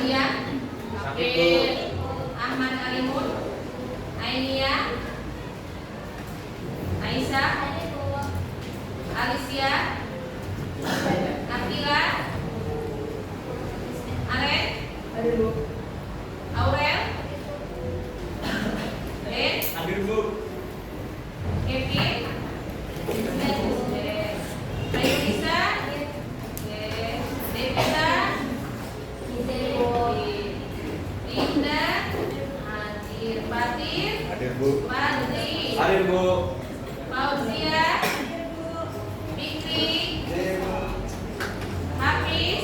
Ardian, Kapil Ahmad Alimun, Ainia, Aisyah, Alicia, Natila, Aren, Aurel, Ben, Kevin, Ayunisa, Devita, Linda, Hadir, Fatir, Fadli, Fauzia, Fikri, Hafiz,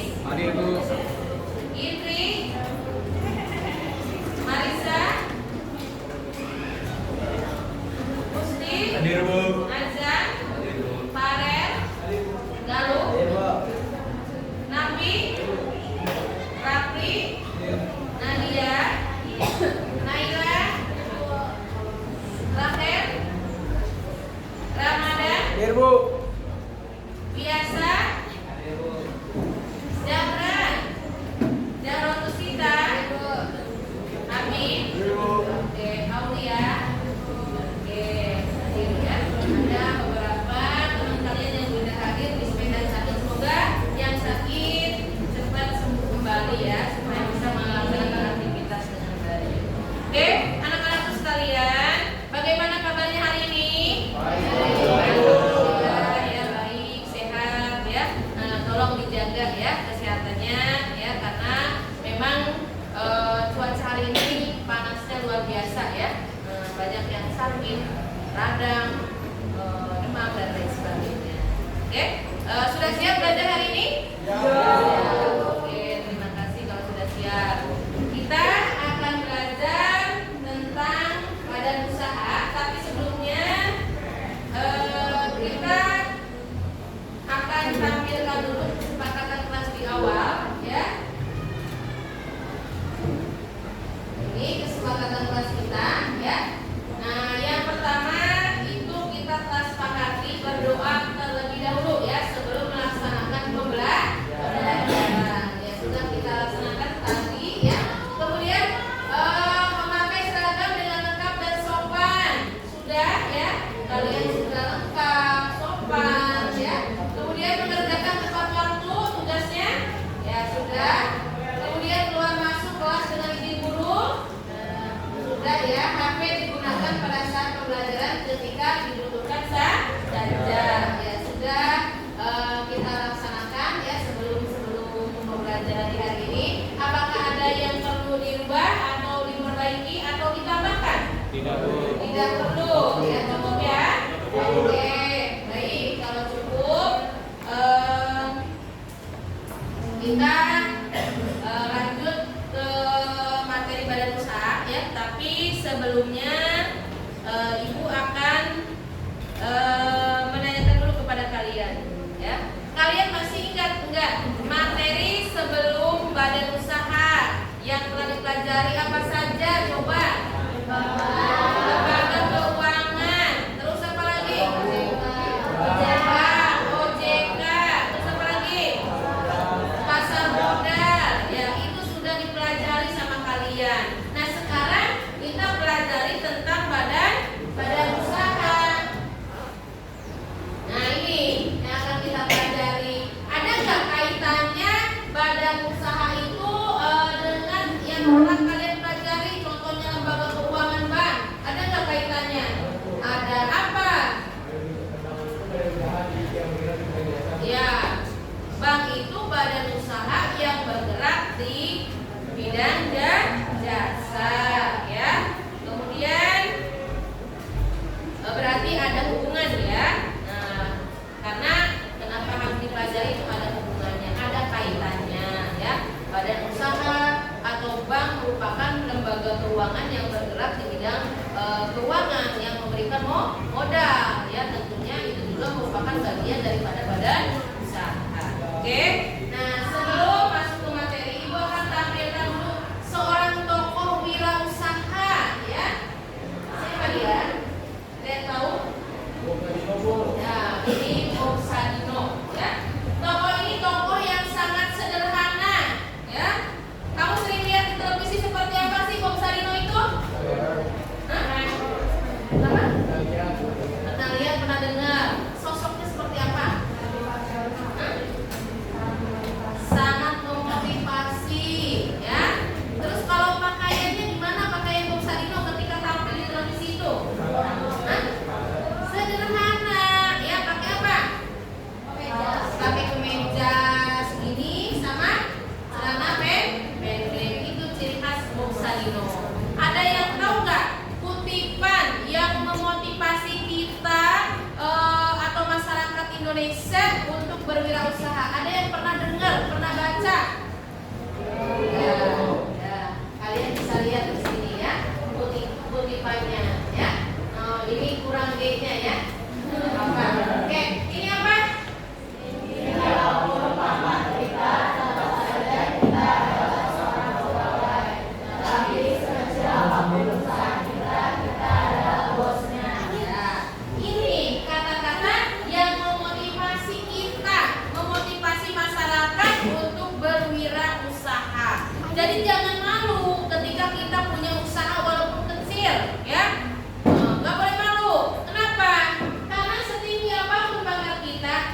Indri, Marisa, Musti, Azan, Farel, Galuh, Nabi, Rapli, Nadia, Naila, Rahel, Ramadan, Biasa, Zahra, Zarotusita, Amin, oke, Aulia, oke, hadir ya. Ada beberapa teman kalian yang sudah hadir di sepeda satu. Semoga yang sakit cepat sembuh kembali ya, supaya bisa melaksanakan aktivitas dengan baik. Oke, anak-anakku sekalian, bagaimana kabarnya hari ini? Ya, baik, sehat ya. Tolong dijaga ya kesehatannya ya, karena memang cuaca hari ini panasnya luar biasa ya. Banyak yang sakit, radang, demam dan lain sebagainya. Oke, sudah siap belajar hari ini? Oke, terima kasih kalau sudah siap. Kita akan belajar tentang badan usaha, tapi sebelumnya kita akan tampilkan dulu kesepakatan kelas di awal ya. Ini kesepakatan kelas kita ya. Nah, yang pertama itu kita telah sepakati berdoa terlebih dahulu ya sebelum melaksanakan pembelajaran. Ya, sudah kita laksanakan tadi ya. Kemudian memakai seragam dengan lengkap dan sopan. Sudah ya. Kalian sudah lengkap, sopan ya. Kemudian mengerjakan tepat waktu tugasnya. Ya, sudah. Kemudian keluar masuk kelas dengan izin guru. Sudah ya. HP digunakan pada saat pembelajaran ketika dibutuhkan saja. Ya, sudah kita laksanakan ya sebelum pembelajaran di hari ini. Apakah ada yang perlu dirubah atau diperbaiki atau ditambahkan? Tidak perlu. Ya, cukup ya. Oke, baik. Kalau cukup, kita lanjut ke materi badan usaha ya. Tapi sebelumnya Ibu akan menanyakan dulu kepada kalian ya. Kalian masih ingat enggak materi sebelum badan usaha yang telah dipelajari apa saja? Coba. Lembaga keuangan, terus apa lagi? OJK, terus apa lagi? Pasar modal. Ya, itu sudah dipelajari sama kalian. Nah, sekarang kita pelajari tentang badan usaha. Nah, ini yang akan kita pelajari. Ada nggak kaitannya badan usaha itu dengan yang pernah kalian pelajari? Contohnya lembaga keuangan bank. Ada nggak kaitannya? Ada apa? Ya, bank itu badan usaha yang bergerak di bidang jasa ya. Kemudian berarti ada hubungan ya. Nah, karena kenapa harus dipelajari itu ada hubungannya, ada kaitannya ya. Badan usaha atau bank merupakan lembaga keuangan yang bergerak di bidang keuangan yang memberikan modal ya. Tentunya itu juga merupakan bagian daripada badan usaha. Oke. Nah, sebelum masuk ke materi, Ibu akan tampilkan dulu seorang tokoh wirausaha ya. Siapa dia? Kalian tahu? Ya, ini Om Sadino ya. Tokoh ini tokoh yang sangat sederhana ya. Kamu sering berwirausaha. Ada yang pernah dengar, pernah baca? Ya, ya. Kalian bisa lihat di sini ya, kutipannya ya. Oh, ini kurang G-nya ya. Apa? Oke, ini apa? Ini walaupun papa kita tetap saja kita adalah seorang pegawai, tetapi sekecil apapun usaha kita adalah bosnya. Ya, ini kata-kata yang memotivasi kita, memotivasi masyarakat untuk berwirausaha. Jadi jangan malu ketika kita punya usaha walaupun kecil, ya. Nggak boleh malu. Kenapa? Karena setinggi apapun pangkat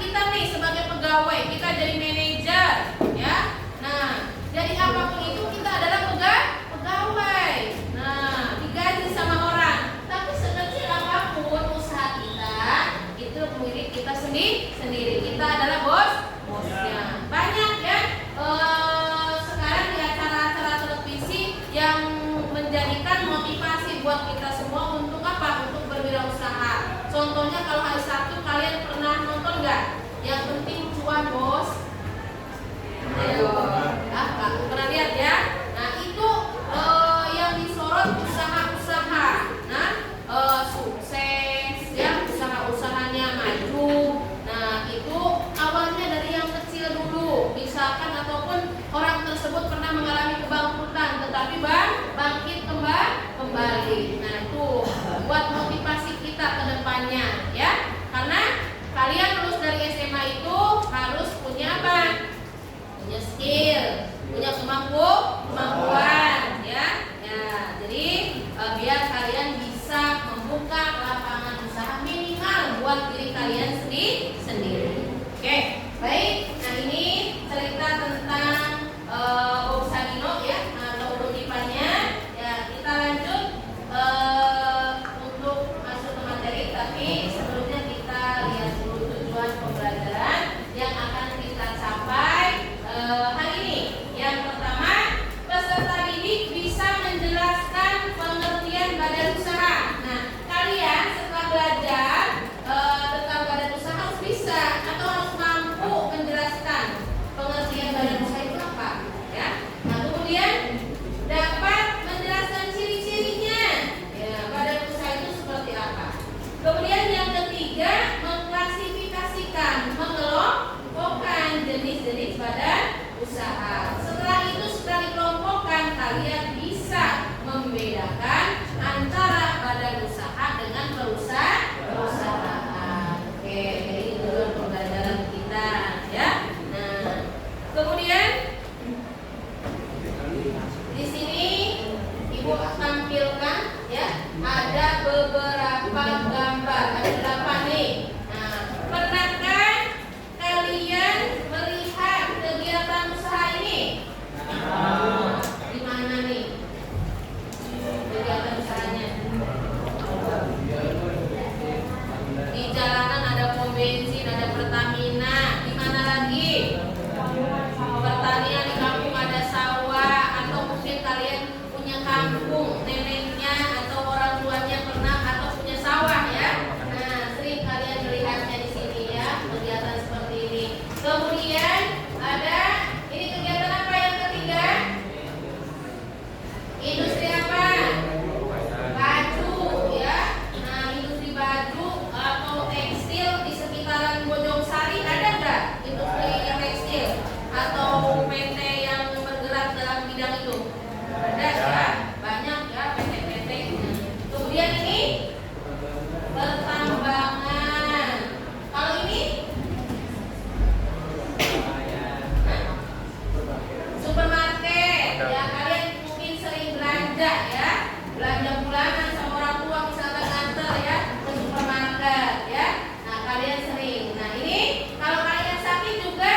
kita nih sebagai pegawai, kita jadi manajer, ya. Nah, jadi apapun itu kita adalah pegawai. Nah, digaji sama orang. Tapi sekecil apapun usaha kita, itu milik kita sendiri. Kita adalah bosnya. Banyak ya. Sekarang di acara-acara televisi yang menjadikan motivasi buat kita semua untuk apa? Untuk berwirausaha. Contohnya kalau hari Sabtu kalian pernah nonton nggak? Yang penting cuan bos. Ayo, pernah lihat ya? Nah itu yang disorot usaha-usaha. Nah sukses ya, usaha-usahanya maju. Nah itu awalnya dari yang kecil dulu, misalkan ataupun orang tersebut pernah mengalami kebangkrutan, tetapi bangkit kembali. Nah itu buat motivasi kita ke depannya ya. Karena kalian lulus dari SMA itu harus punya apa? Punya skill, punya kemampuan ya. Ya, jadi biar kalian bisa membuka lapangan usaha minimal buat diri kalian sendiri. Oke, baik. Nah ini cerita tentang Bob Sadino ya, atau kutipannya. Ya, kita lanjut untuk masuk ke materi, tapi sebelumnya kita lihat dulu tujuan pembelajaran yang akan kita capai hari ini. Yang pertama, peserta didik bisa menjelaskan pengertian badan usaha. Nah, kalian setelah belajar tentang badan usaha harus bisa atau harus mampu menjelaskan pengertian badan usaha itu apa, ya. Nah, kemudian dapat menjelaskan ciri-cirinya. Ya, badan usaha itu seperti apa. Kemudian yang ketiga, mengklasifikasikan, mengelompokkan jenis-jenis badan usaha. Setelah itu setelah dikelompokkan, kalian bisa membedakan antara badan usaha dengan perusahaan. Oke, ini tujuan pembelajaran kita ya. Nah, kemudian di sini Ibu tampilkan ya, ada beberapa gambar, ada 8 nih. Nah, pernahkah kalian melihat kegiatan usaha ini? Di mana nih kegiatan usahanya? Di jalanan ada pom bensin, ada Pertamina. Di mana lagi? Pertanian, di kampung ada sawah, atau mungkin kalian punya kampung, neneknya atau orang tuanya pernah atau punya sawah ya. Nah, sering kalian melihatnya di sini ya, kegiatan seperti ini. Kemudian ada ini kegiatan apa yang ketiga? Industri apa? Baju ya. Nah, industri baju atau tekstil di sekitaran Bojong Sari ada nggak industri yang tekstil atau PT yang bergerak dalam bidang itu? Ada ya, banyak ya PT-PT. Kemudian ini pertambangan. Kalau ini supermarket ya, kalian mungkin sering belanja ya, belanja bulanan sama orang tua, misalkan antar ya ke supermarket ya. Nah, kalian sering. Nah, ini kalau kalian sakit juga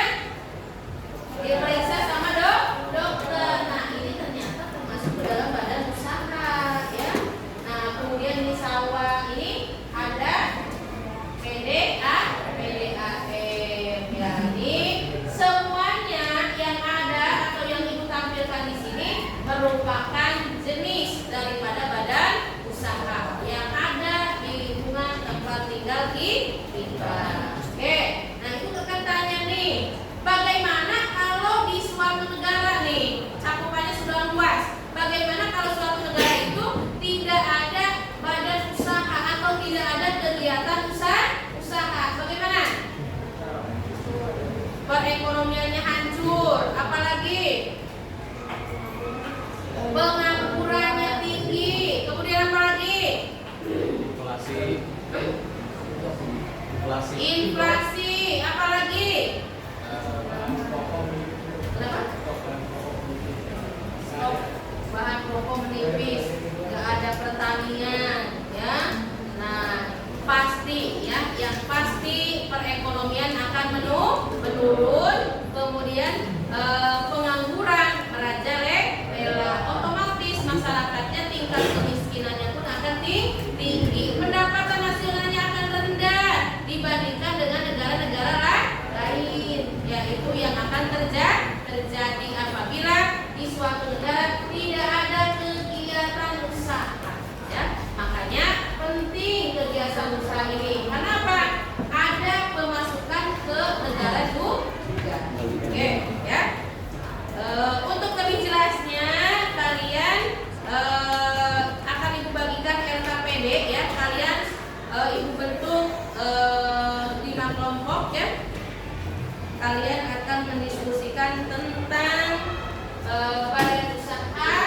diperiksa sama dokter. Nah, ini ternyata termasuk ke dalam badan usaha ya. Nah, kemudian di sawah ini ada PDAM ya. Ini semuanya yang ada atau yang Ibu tampilkan di sini merupakan jenis daripada badan usaha yang ada di lingkungan tempat tinggal kita. Oke, nah itu pertanyaannya perekonomiannya hancur. Apalagi penganggurannya tinggi. Kemudian apa lagi? Inflasi. Apalagi? Stok bahan pokok menipis, nggak ada pertanian, ya. Nah, pasti ya, yang pasti perekonomian akan menurun, kemudian pengangguran merajalela, otomatis masyarakatnya tingkat kemiskinannya pun akan tinggi, pendapatan hasilnya akan rendah dibandingkan dengan negara-negara lain. Ya, itu yang akan terjadi apabila di suatu negara tidak ada kegiatan usaha. Ya, makanya penting kegiatan usaha ini. Kenapa? Ada pemasukan ke negara juga. Oke, ya. Untuk lebih jelasnya, kalian akan ibu bagikan LKPD, ya. Kalian ibu bentuk 5 kelompok, ya. Kalian akan mendiskusikan tentang badan usaha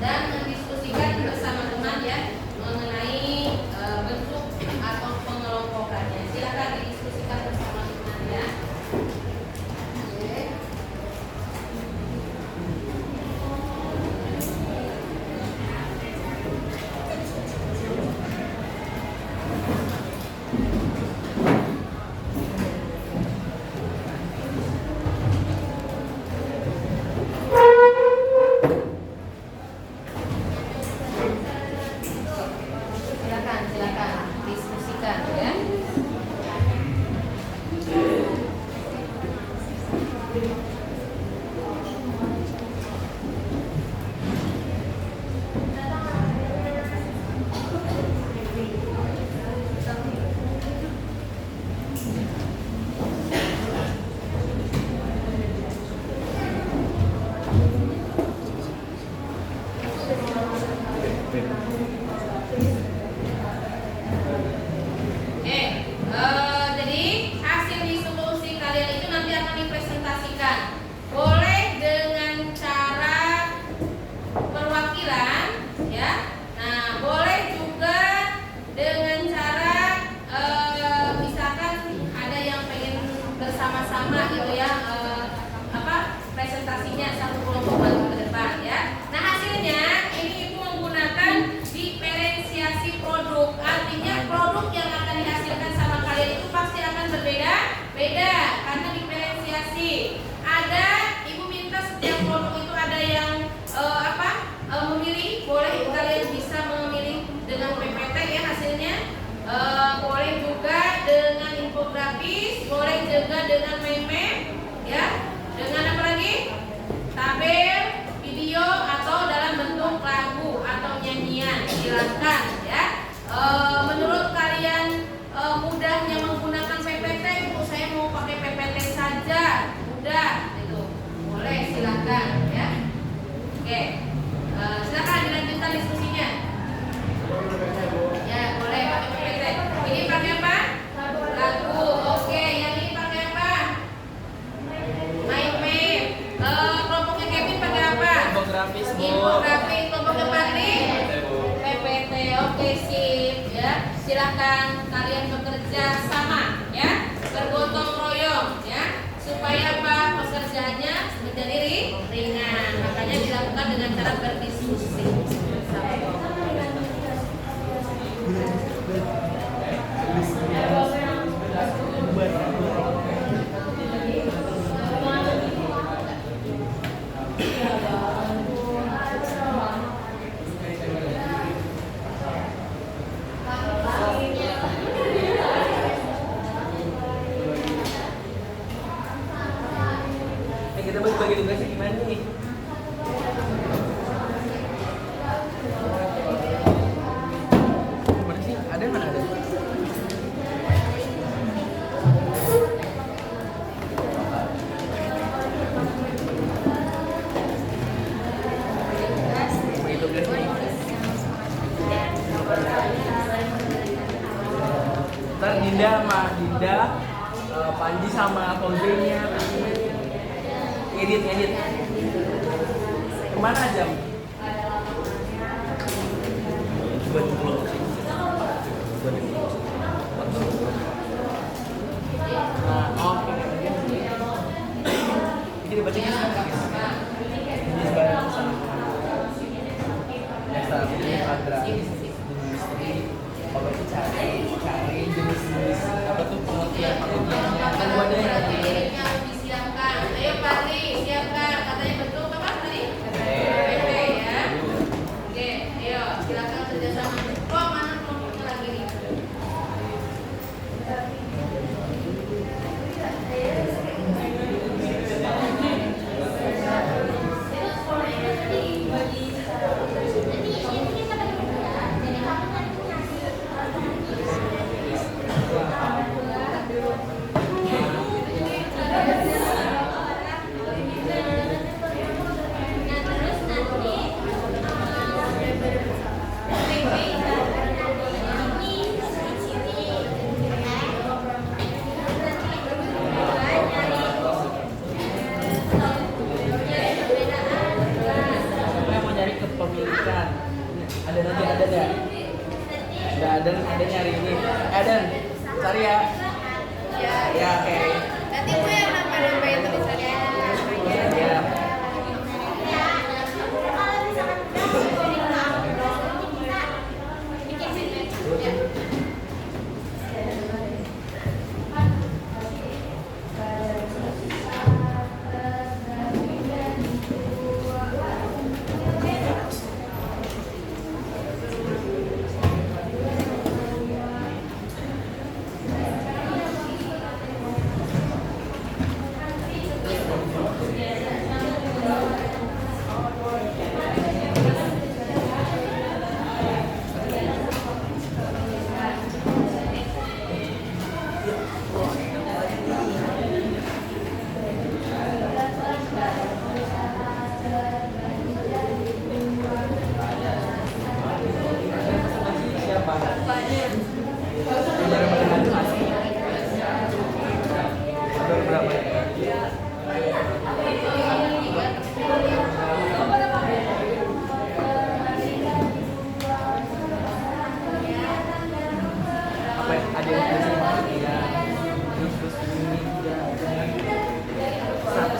dan mendiskusikan bersama teman, ya, mengenai bentuk atau pengelompokannya. Silakan didiskusikan bersama teman, ya. Silakan diskusikan, ya. Jadi hasil diskusi kalian itu nanti akan dipresentasikan. Boleh dengan cara perwakilan, ya. Nah, boleh juga dengan cara misalkan ada yang pengen bersama-sama gitu, ya, presentasinya satu kelompok baru ke depan, ya. Nah, hasilnya ini ibu menggunakan diferensiasi produk. Artinya produk yang akan dihasilkan sama kalian itu pasti akan berbeda-beda karena diferensiasi. Ada, ibu minta setiap produk itu ada yang memilih. Boleh kalian bisa memilih dengan PPT, ya, hasilnya. Boleh juga dengan infografis, boleh juga dengan meme, ya. Dengan apa lagi? Tabel, video, atau dalam bentuk lagu atau nyanyian. Silakan, ya. Menurut kalian mudahnya menggunakan PPT, ibu saya mau pakai PPT saja, mudah itu. Boleh, silakan, ya. Oke, silakan dilanjutkan diskusinya. Ya, boleh pakai PPT. Ini pakai apa? Lagu. Oke, yang ini pakai apa? Meme. Kelompoknya Kevin pakai apa? Infografis, Bu. Infografis. Kelompoknya Patri? PPT. Oke, sip, ya. Silakan kalian bekerja sama, ya, bergotong royong, ya, supaya apa, pekerjaannya menjadi ringan. Makanya dilakukan dengan cara berdiskusi. Kita bagi tugasnya gimana nih? ada Panji sama Fauzenya ngedit kemana jam? Coba dulu sih. Nah, oke. Jadi bacanya sekarang. Ini sebarang sama. Ya, ini Andra. Kalau cari jenis apa tuh pengertian kan gua ada yang disiapkan. Ayo Patri, siapkan. Katanya betul apa tadi? PP ya. Oke, ayo silakan kerjasama. Kok mana kelompoknya lagi nih? Kepemilikan ada nanti ada nyari ini Dan cari ya oke Nanti gue yang nambah-nambahin tulisannya ya.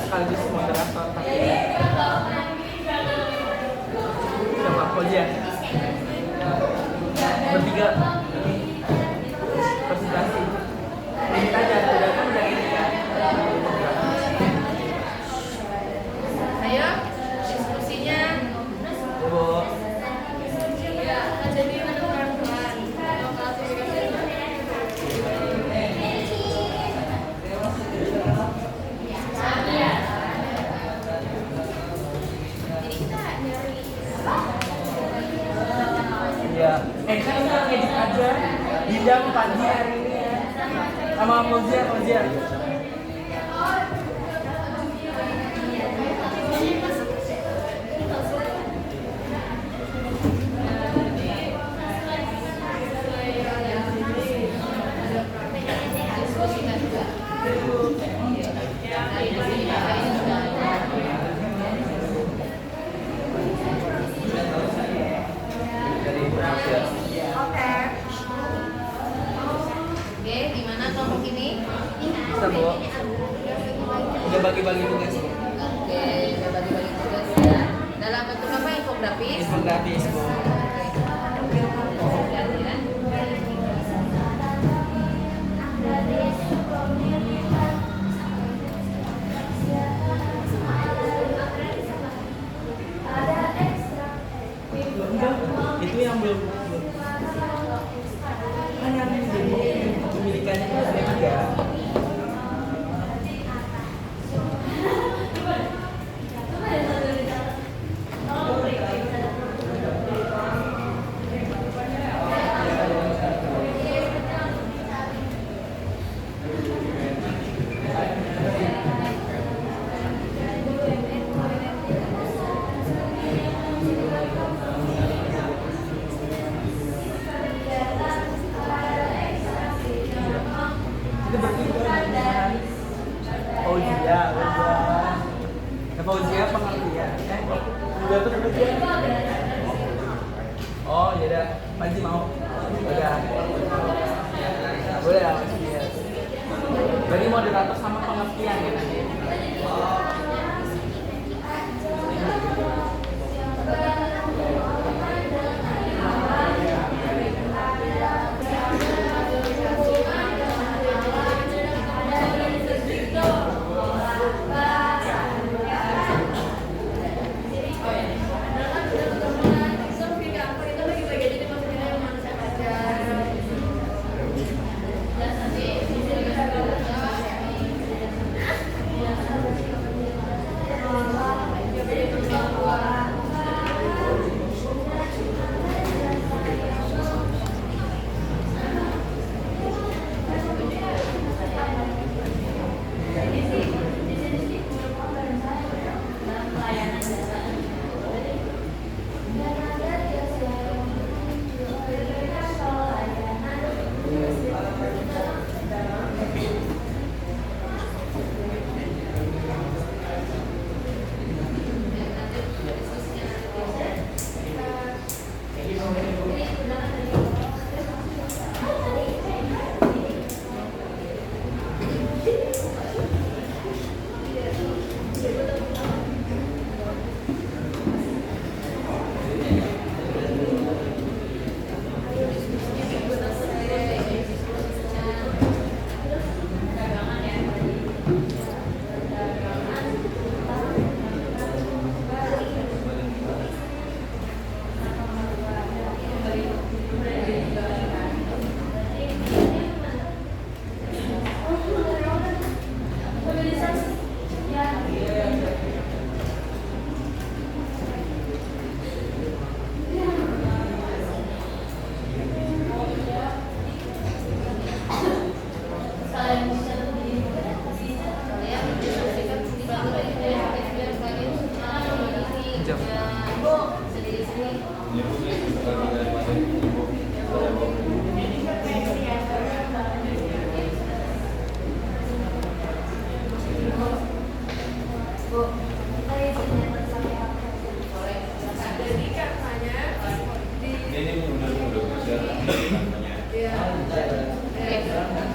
Sekaligus moderator sama Koja bertiga presentasi ini aja udah kan udah ini kan ayo diskusinya Bu ya jadi pelan-pelan ya kan kita ngedit aja bidang Panji hari ini ya sama Fauzia Oke, gimana kelompok ini? bisa Bu udah bagi-bagi tugas Oke, udah bagi-bagi tugas ya. Dalam bentuk apa? Infografis? infografis Bu Dan ya. itu yang belum kan yang jadi kepemilikannya itu ada tiga Ya, udah. Ya, Fauzia pengertian. Udah tuh pengertian. Oh, ya udah. Panji mau. Udah. Boleh ya, ya. Berarti moderator sama pengertian ya nanti.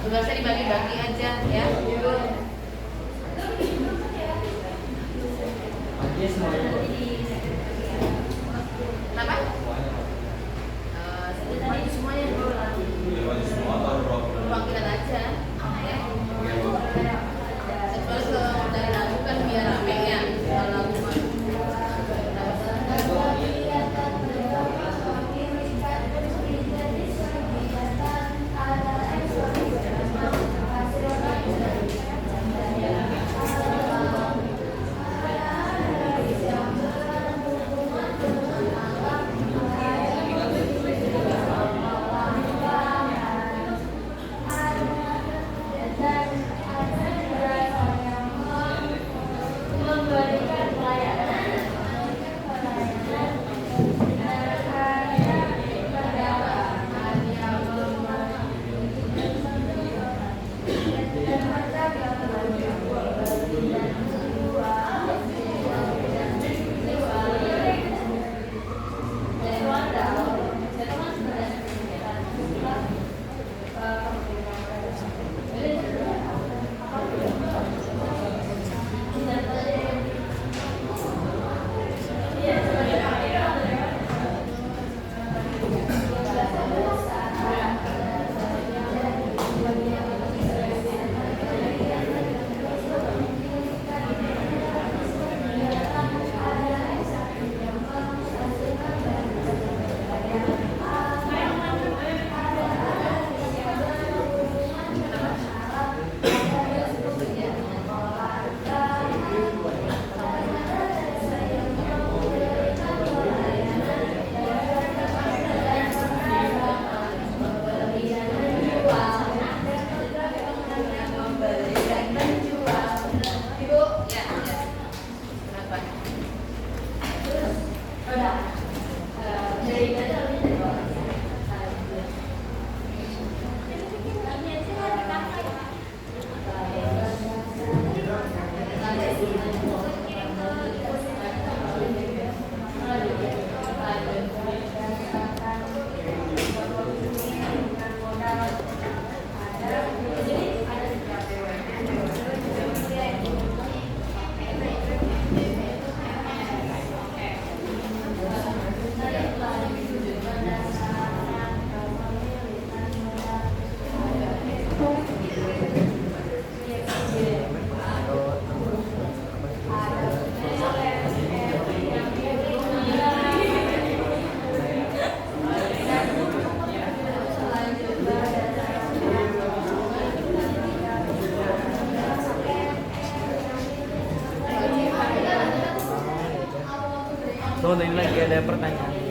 Tugasnya dibagi-bagi aja ya. Kenapa? Semuanya perwakilan aja. Kecuali kalau dari lagu kan biar rame ya. Kalau lagu mah Oh, ini lagi ada pertanyaan.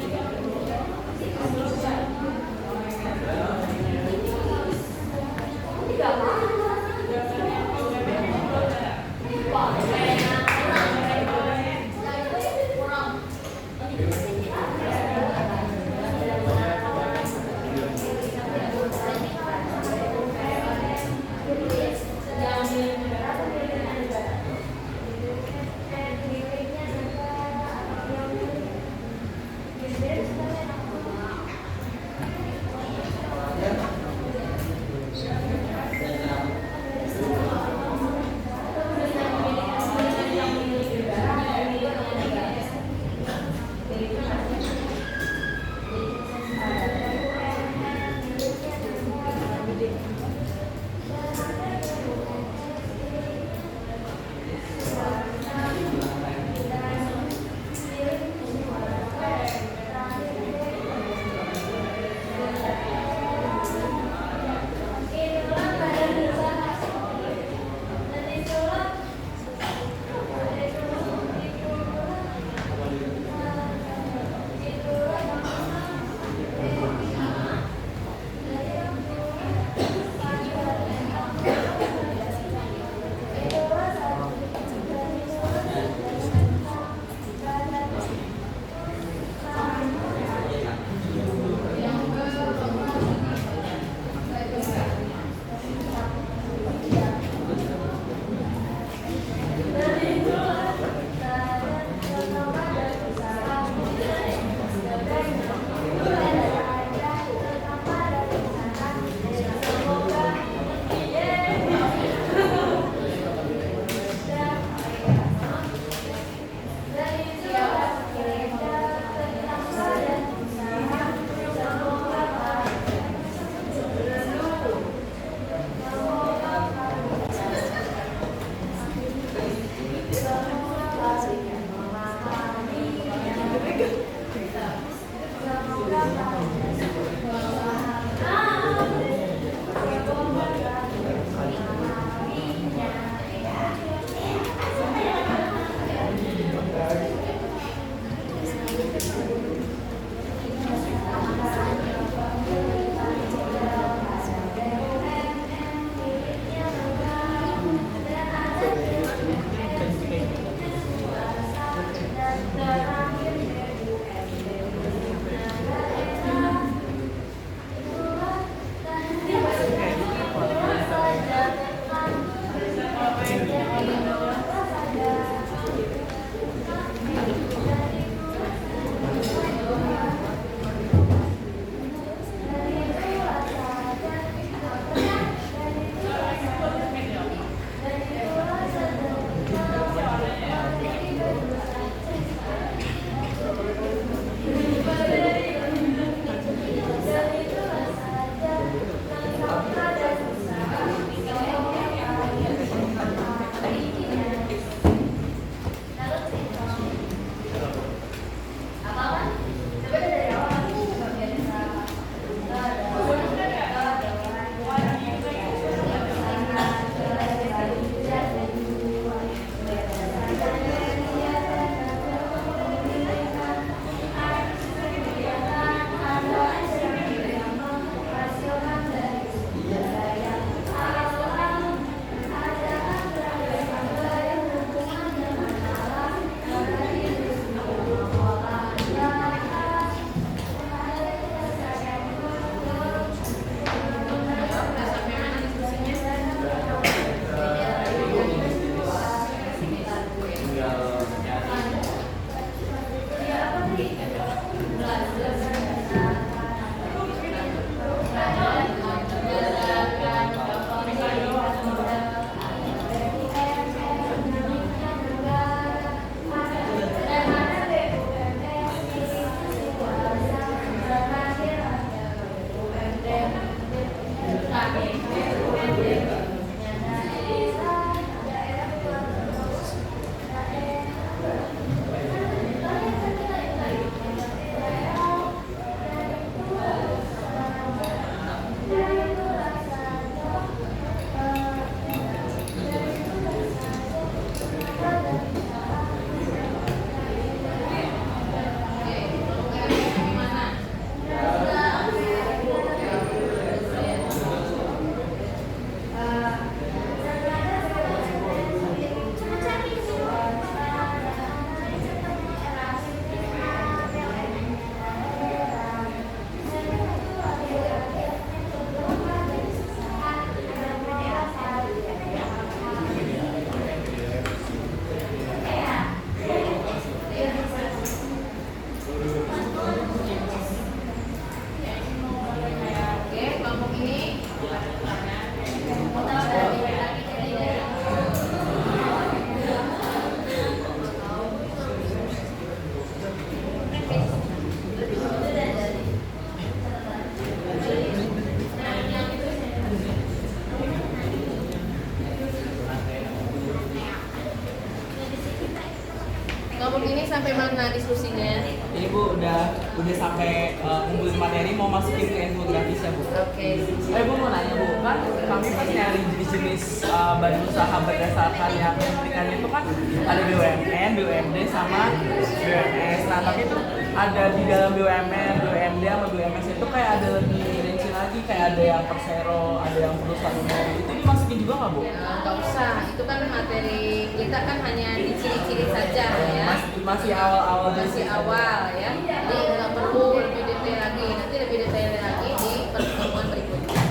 Kelompok ini sampai mana diskusinya? Ini Bu udah sampai ngumpulin materi mau masukin ke infografis ya Bu. Oke. Bu mau nanya Bu, kan kami pas nyari jenis-jenis badan usaha berdasarkan yang pendidikannya itu kan ada BUMN, BUMD sama BUMS. Nah tapi itu ada di dalam BUMN, BUMD sama BUMS itu kayak ada lebih rinci lagi, kayak ada yang persero, ada yang perusahaan umum. Itu dimasukin juga nggak Bu? Nggak usah, itu kan materi kita kan hanya di ciri-ciri saja ya. Masih awal-awal Masih awal ya. Jadi nggak perlu lebih detail lagi. Nanti lebih detail lagi di pertemuan berikutnya.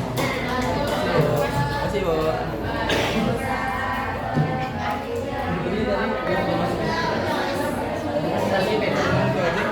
Terima kasih Bu. Ini tadi yang dimasukin. Tadi pertemuan itu aja.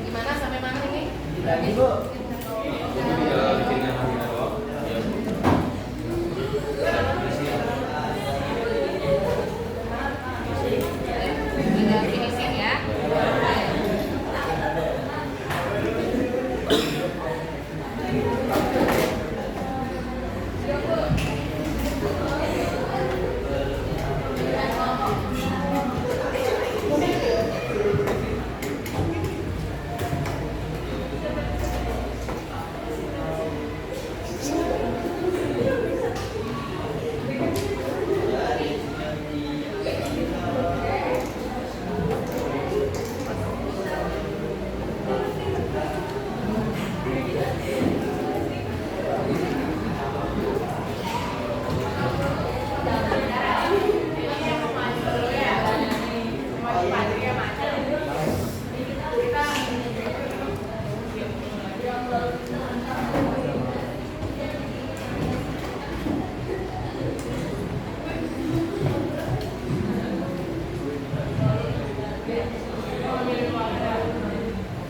Gimana sampai mana ini? Lagi Bu. Tinggal finishing ya.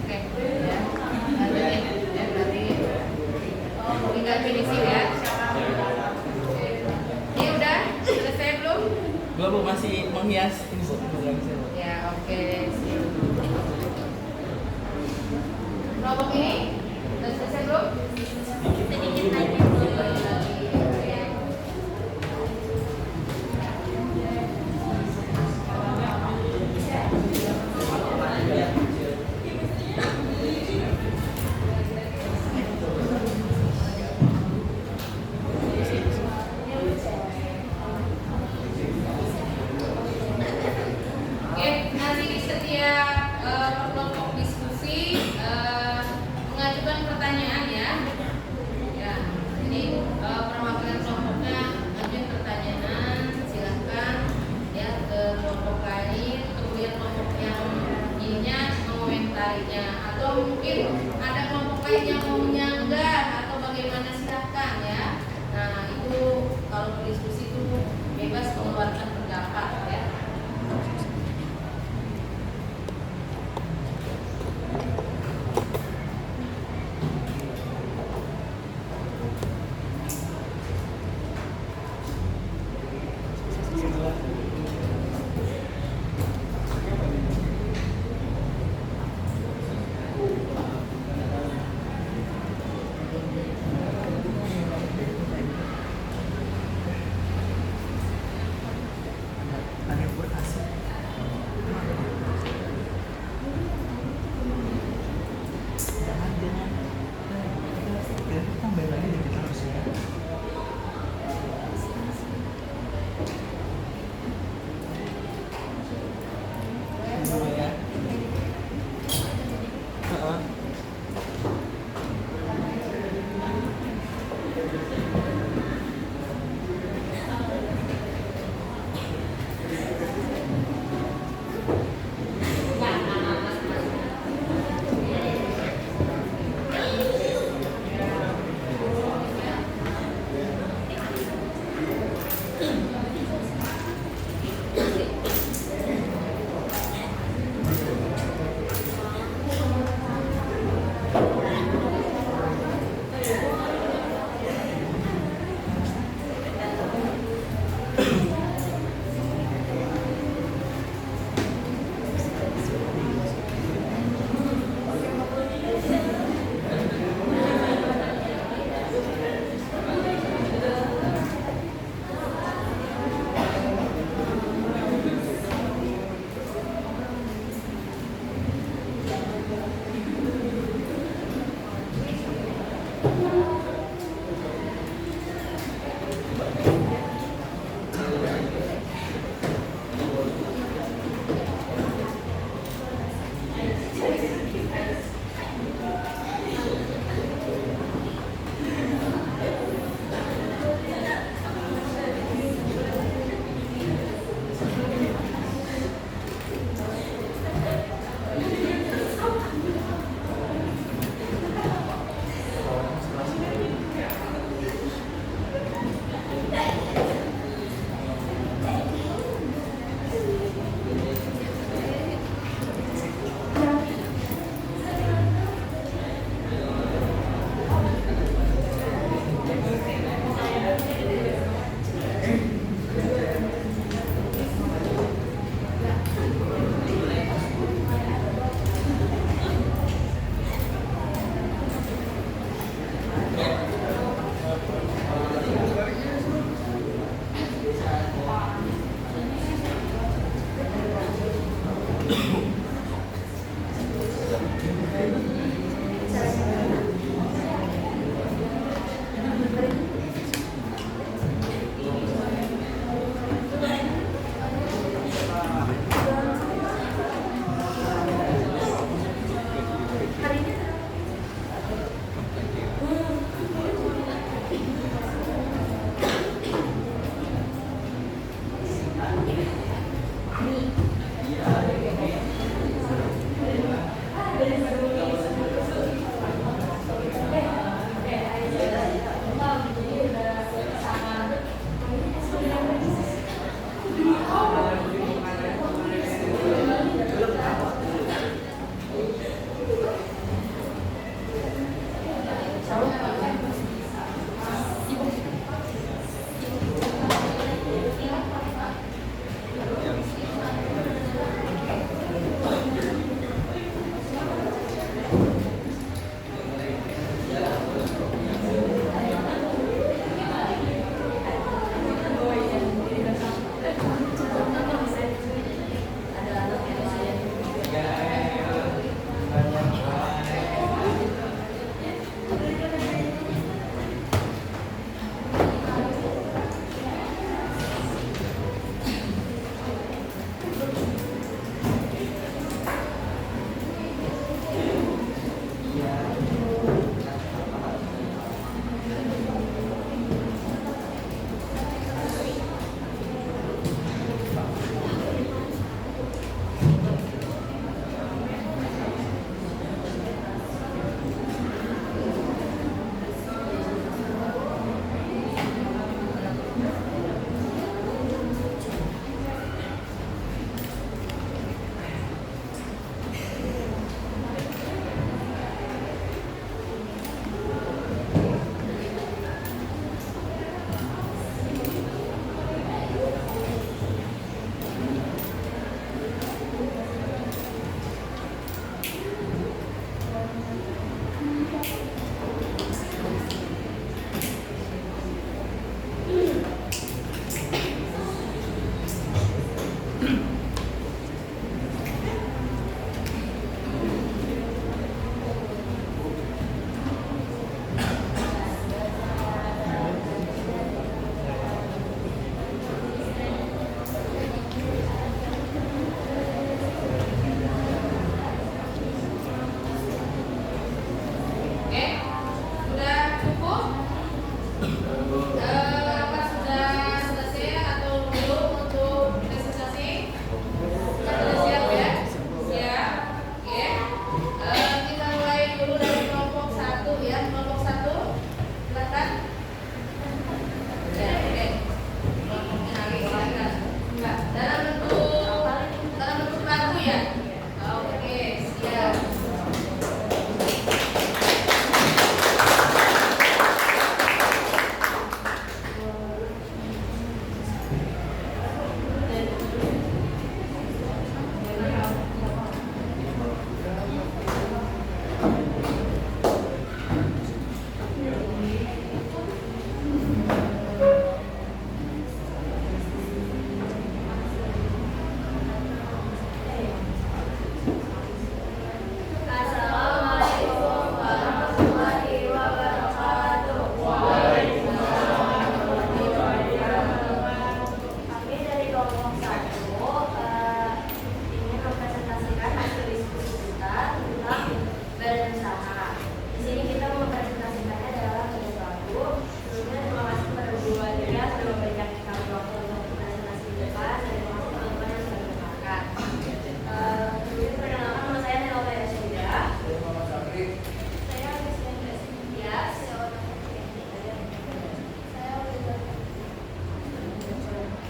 Oke, ya. Lanjutin, ya berarti tinggal finishing ya. Ini udah selesai belum? Belum Bu, masih menghias ini Bu. Ya, oke. Kelompok ini udah selesai belum? Sedikit lagi. Oke, nanti di setiap kelompok diskusi mengajukan pertanyaan ya. Ya,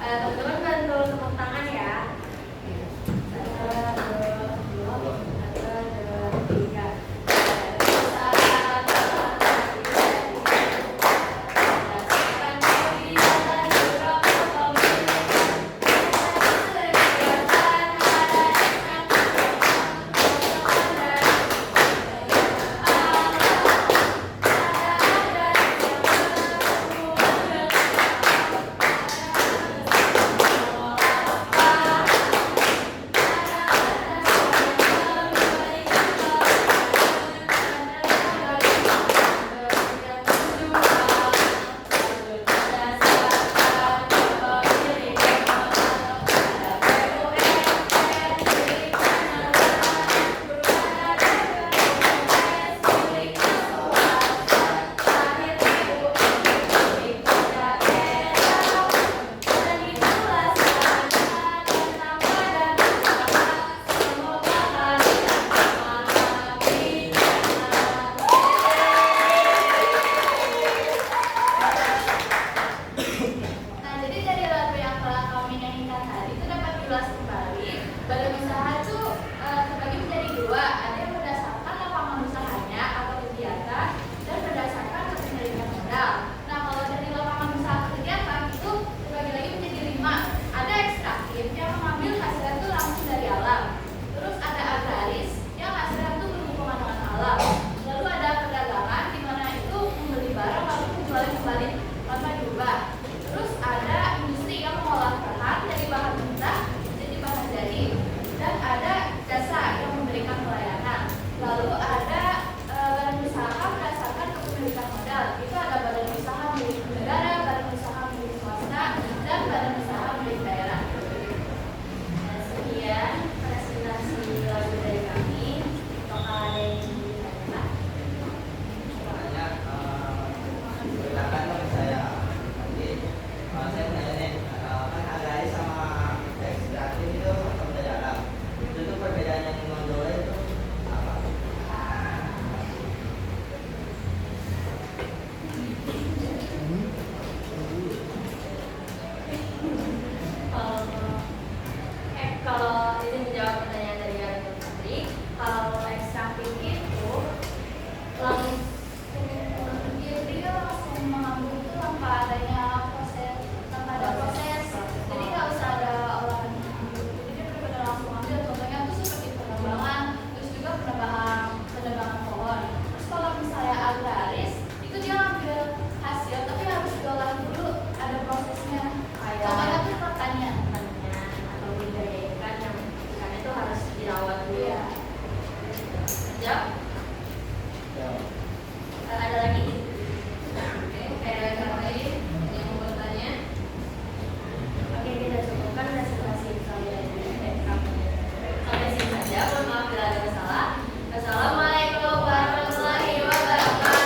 Teman-teman bantu tepuk tangan ya. Satu, dua, tiga. Kalau ini menjawab pertanyaan dari Arifin tadi, kalau ekstraktif itu langsung dia langsung mengambil itu tanpa adanya proses, tanpa ada proses. Jadi nggak usah ada olahan. Jadi dia benar-benar langsung ambil. Contohnya itu seperti penebangan, terus juga penebangan pohon. Terus kalau misalnya agraris, itu dia ambil hasil, tapi harus diolah dulu, ada prosesnya. Contohnya itu pertanian. Harus dirawat dulu ya. Jawab? Ada lagi? Oke, ada lagi yang mau bertanya? Oke, kita cukupkan presentasi sampai sini saja. Mohon maaf bila ada masalah. Assalamualaikum warahmatullahi wabarakatuh.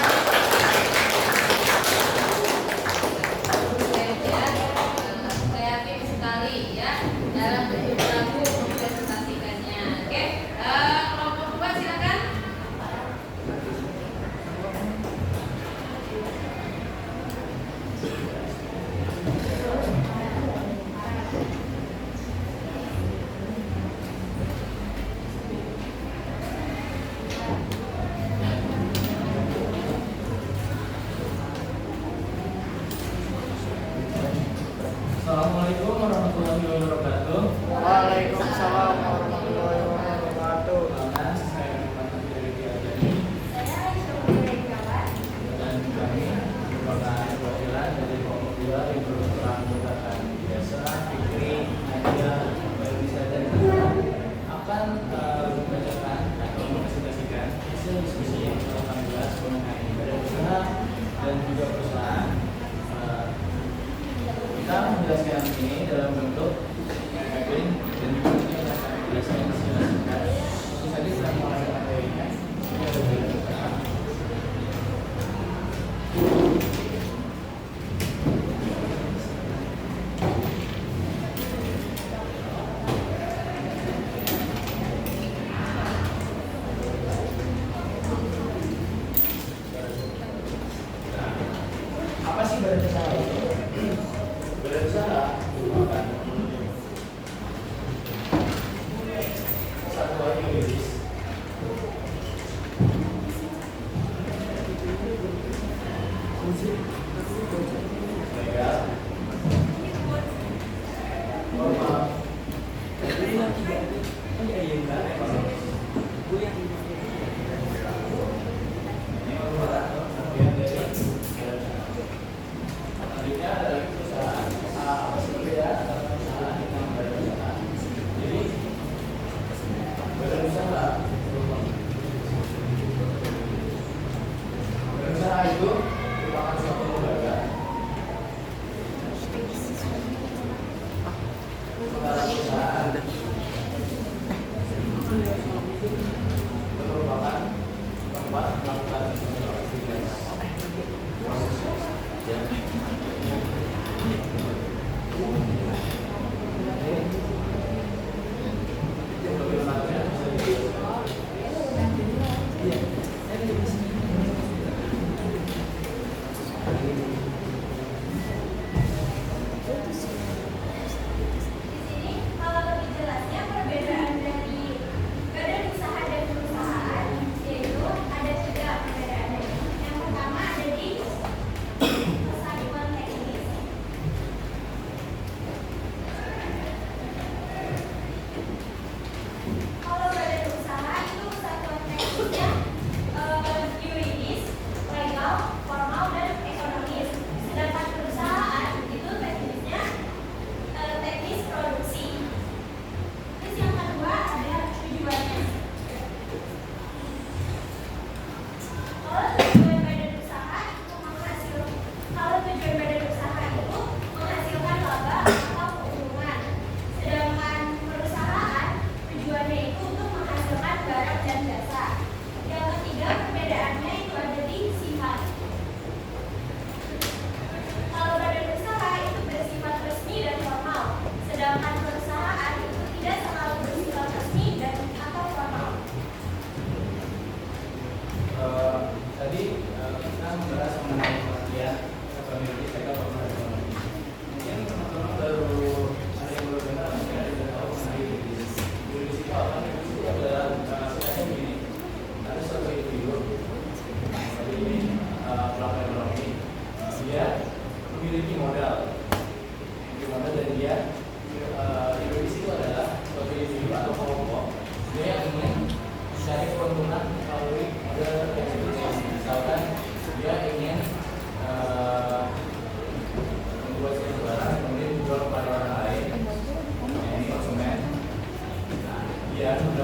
Saya yakin sekali ya dalam perilaku mempresentasikannya. Oke, kelompok 2 silakan. Assalamualaikum warahmatullahi wabarakatuh. Waalaikumsalam warahmatullahi wabarakatuh. Selamat, saya Muhammad dari Tiadani dan kami merupakan perwakilan dari kelompok 2 yang beranggotakan Biasa, Fikri, Nadia, Bisa dan akan membacakan atau mempresentasikan hasil diskusi yang telah kami bahas mengenai badan usaha dan juga perusahaan. Kita menjelaskan ini dalam bentuk mapping dan juga ini akan kami jelaskan singkat. Tentu saja setelah mulai materinya, ini ada beberapa. Apa sih badan usaha itu? Badan usaha merupakan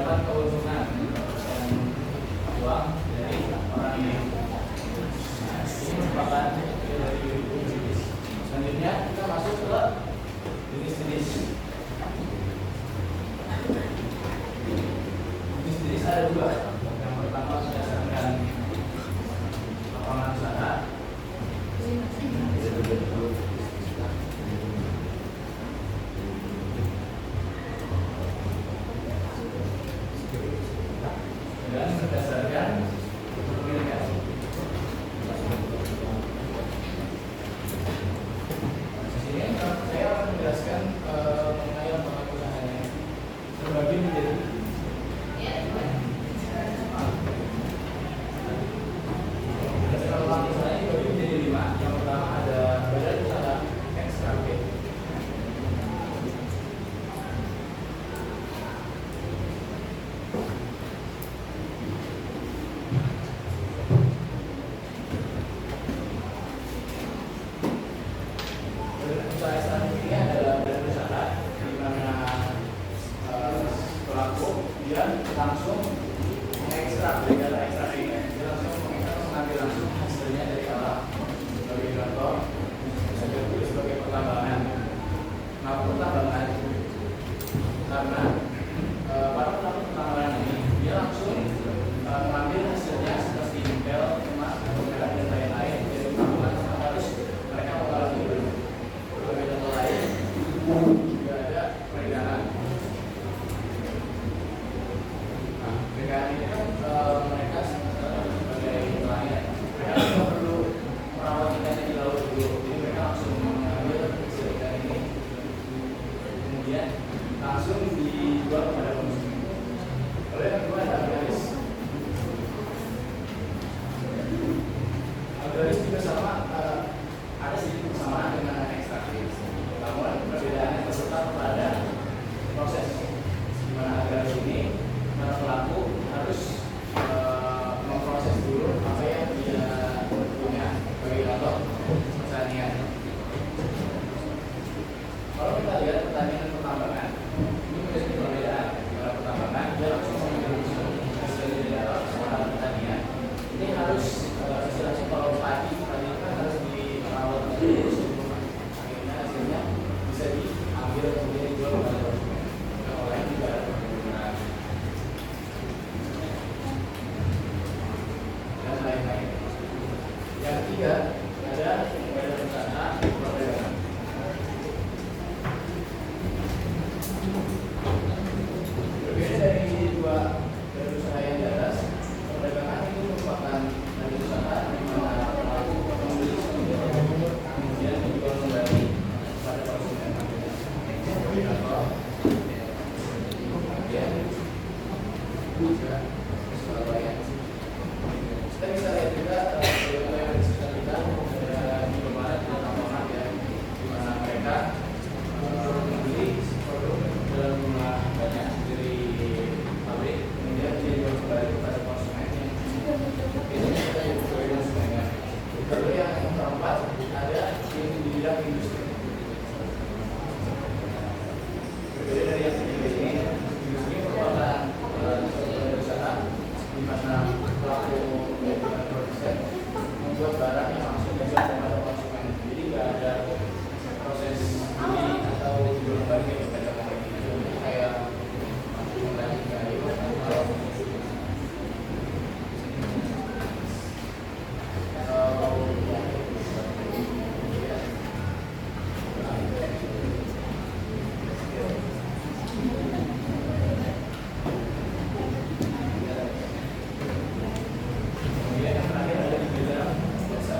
mendapat keuntungan dan uang dari orang ini. Nah, ini merupakan dari jenis. Selanjutnya kita masuk ke jenis-jenis. Jenis-jenis ada dua. Yang pertama berdasarkan lapangan usaha. Dan berdasarkan kepemilikan. Di sini saya akan menjelaskan mengenai lapangan usahanya. Terbagi menjadi lapangan usahanya dibagi menjadi 5. Yang pertama ada badan usaha XKP. Usaha SKP ini adalah badan usaha di mana pelaku dia langsung mengekstrak dia langsung mengambil langsung hasilnya dari alam sebagai contoh sebagai pertambangan. Nah, pertambangan karena para pelaku pertambangan ini dia langsung mengambil hasilnya seperti nikel, emas, perak dan lain-lain dari pertambangan harus mereka mengalami berbagai contoh lain juga ada perdagangan. Nah, perdagangan ini kan mereka sebagai nelayan, mereka tidak perlu merawat ikannya di laut dulu, jadi mereka langsung mengambil hasil ikan ini, kemudian langsung dijual kepada konsumen. Lalu yang kedua ada agraris. Agraris juga sama, ada sedikit persamaan dengan ekstraktif, namun perbedaannya terletak pada proses di mana agraris ini para pelaku harus memproses dulu apa yang dia punya, sebagai contoh pertanian. Kalau kita lihat pertanian dan pertambangan, ini menjadi perbedaan. Kalau pertambangan dia langsung mengambil hasil dari dalam, sementara pertanian ini harus istilahnya kalau padi kan harus dirawat dulu sebelum akhirnya hasilnya bisa diambil kemudian dijual kepada konsumen. Yang lain juga ada perbedaan dan lain-lain. Yang ketiga ada badan usaha perdagangan. Berbeda dari dua badan usaha yang di atas, perdagangan itu merupakan badan usaha di mana pelaku membeli kemudian dijual kembali kepada konsumen. Sebagai contoh, kemudian juga Surabaya. Kita bisa lihat juga bagaimana yang di sekitar kita ada di Barat dan Lamongan ya, di mana mereka membeli produk dalam jumlah banyak dari pabrik, kemudian dijual kembali kepada konsumen yang biasanya kita yang sebagai konsumennya. Lalu yang keempat ada di bidang industri. Berbeda dari yang ketiga ini, industri merupakan usaha di mana pelaku produsen membuat barang yang langsung dijual kepada konsumen. Jadi nggak ada proses beli atau jual kembali kepada konsumen. Kayak mengurangi kayu atau kemudian yang terakhir ada di bidang jasa.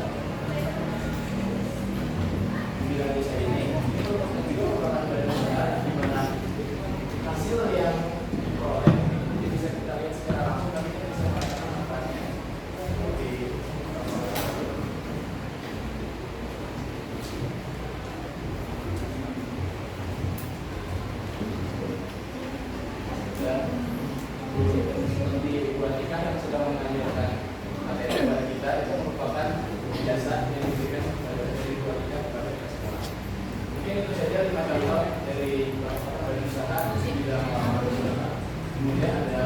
Di bidang jasa ini itu juga merupakan badan usaha di mana hasil yang diperoleh itu bisa kita lihat secara langsung, tapi kita bisa merasakan manfaatnya. Seperti dan seperti buat ikan yang sedang mengajarkan materi kepada kita, itu merupakan jasa yang diberikan dari buat ikan kepada kita semua. Mungkin itu saja 5 contoh dari badan usaha di bidang lapangan usaha. Kemudian ada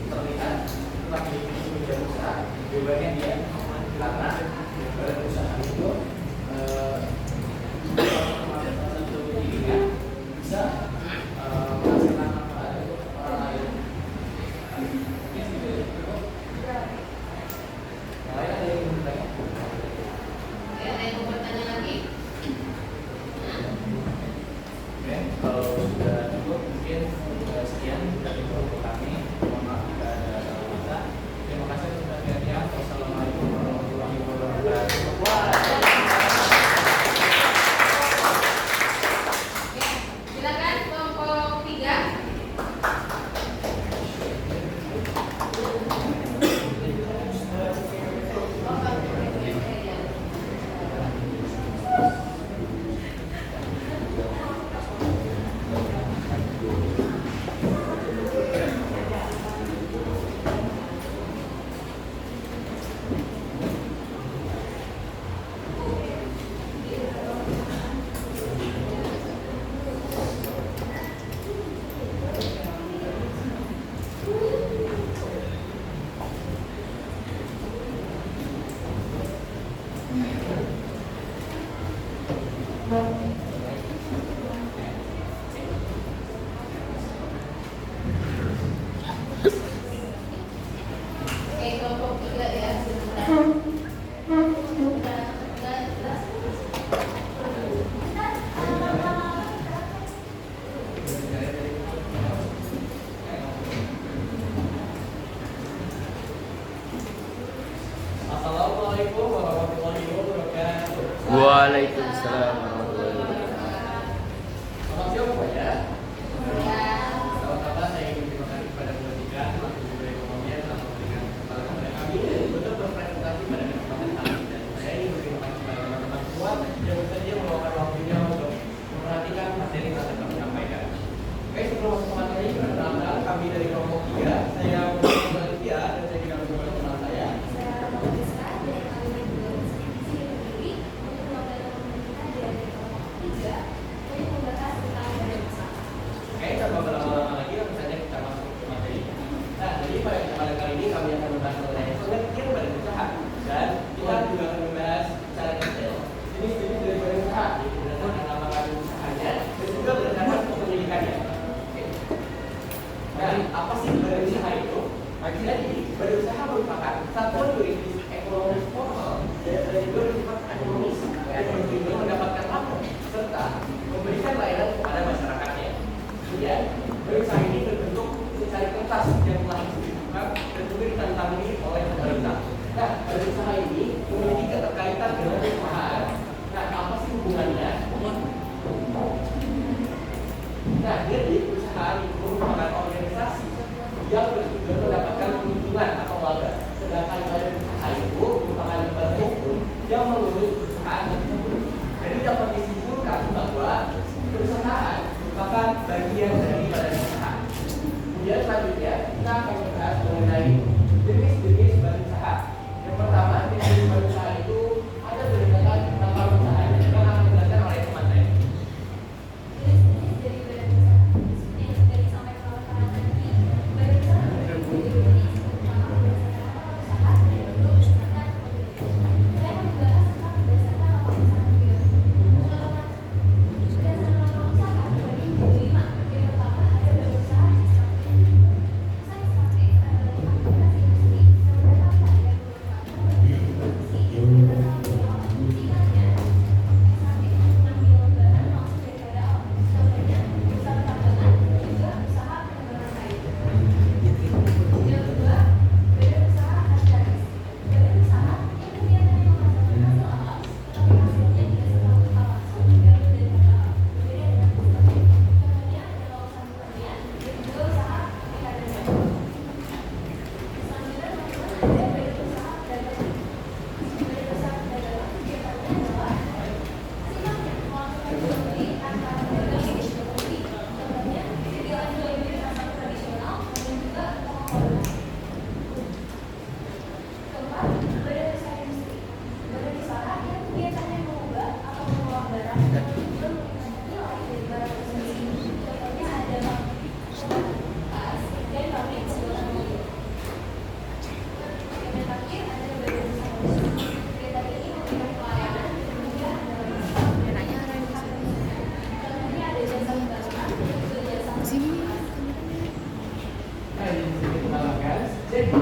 terlihat telah dimiliki badan usaha, jawabannya dia karena badan usaha itu bisa menghasilkan manfaat untuk orang lain. Ini sudah cukup. Yang lain ada yang ingin bertanya? Ya, ada yang mau bertanya lagi? Oke, kalau sudah cukup mungkin sekian dari kelompok kami. Mohon maaf jika ada salah kata. Terima kasih atas perhatiannya. Wassalamualaikum warahmatullahi wabarakatuh. Oke, silakan kelompok 3. Oke, kelompok 3 ya. Assalamualaikum warahmatullahi wabarakatuh. Waalaikumsalam warahmatullahi wabarakatuh. Selamat siang semuanya. Ya. Pertama-tama saya ingin terima kasih kepada Kementerian Selaku Guru Ekonomi yang telah memberikan kesempatan kepada kami untuk berpresentasi pada kesempatan kali ini. Dan saya ingin berterima kasih kepada teman-teman semua yang bersedia meluangkan waktunya untuk memperhatikan materi yang akan kami sampaikan. Oke, sebelum masuk ke materi, perkenalkan kami dari kelompok 3. Saya Muhammad Malaysia dan saya juga bersama teman saya. Oke, tanpa berlama-lama lagi, langsung saja kita masuk ke materi. Nah, jadi pada kali ini kami akan membahas mengenai pengertian badan usaha dan kita juga akan membahas secara detail jenis-jenis dari badan usaha, yaitu berdasarkan nama badan usahanya dan juga berdasarkan kepemilikannya. Oke. Nah, apa sih badan usaha itu? Jadi, badan usaha merupakan satuan yuridis ekonomi formal dan juga bersifat ekonomis yang bertujuan mendapatkan lapor serta memberikan layanan kepada masyarakatnya. Kemudian, badan usaha ini berbentuk secari kertas yang telah disebutkan dan juga ditantangani oleh pemerintah. Nah, badan usaha ini memiliki keterkaitan dengan perusahaan. Nah, apa sih hubungannya? Nah, jadi perusahaan itu merupakan organisasi yang bertujuan mendapatkan keuntungan atau laba. Sedangkan badan usaha itu merupakan lembaga hukum yang mengurus perusahaan tersebut. Jadi dapat disimpulkan bahwa perusahaan merupakan bagian dari badan usaha. Kemudian selanjutnya kita akan membahas mengenai jenis-jenis badan usaha. Yang pertama, jenis badan usaha itu ada berdasarkan nama usaha yang akan dijelaskan oleh teman saya. Nah, di sini kita tambahkan. Jadi,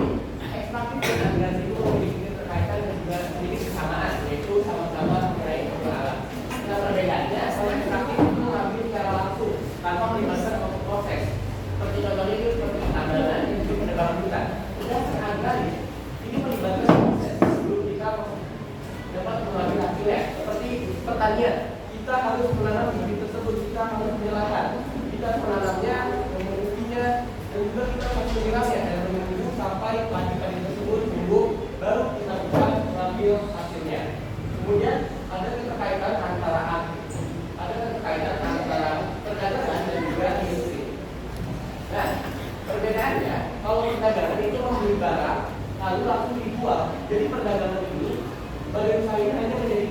ekstraktif dan agresi itu memiliki keterkaitan dan juga sedikit kesamaan, yaitu sama-sama mengenai perkenalan. Nah, perbedaannya, kalau ekstraktif itu mengambil secara langsung tanpa melibatkan suatu proses. Seperti contohnya itu seperti penambangan, itu penebangan hutan. Sedangkan agraris ini melibatkan proses sebelum kita dapat mengambil hasilnya. Seperti pertanian, kita harus menanam bibit tersebut, kita harus menyelakan, kita harus menanamnya, memenuhinya, dan juga kita harus menyiramnya dan menunggu sampai padi-padi tersebut tumbuh, baru kita bisa mengambil hasilnya. Kemudian ada keterkaitan antara perdagangan dan juga industri. Nah, perbedaannya kalau perdagangan itu membeli barang lalu langsung dijual. Jadi perdagangan ini bagian usaha hanya menjadi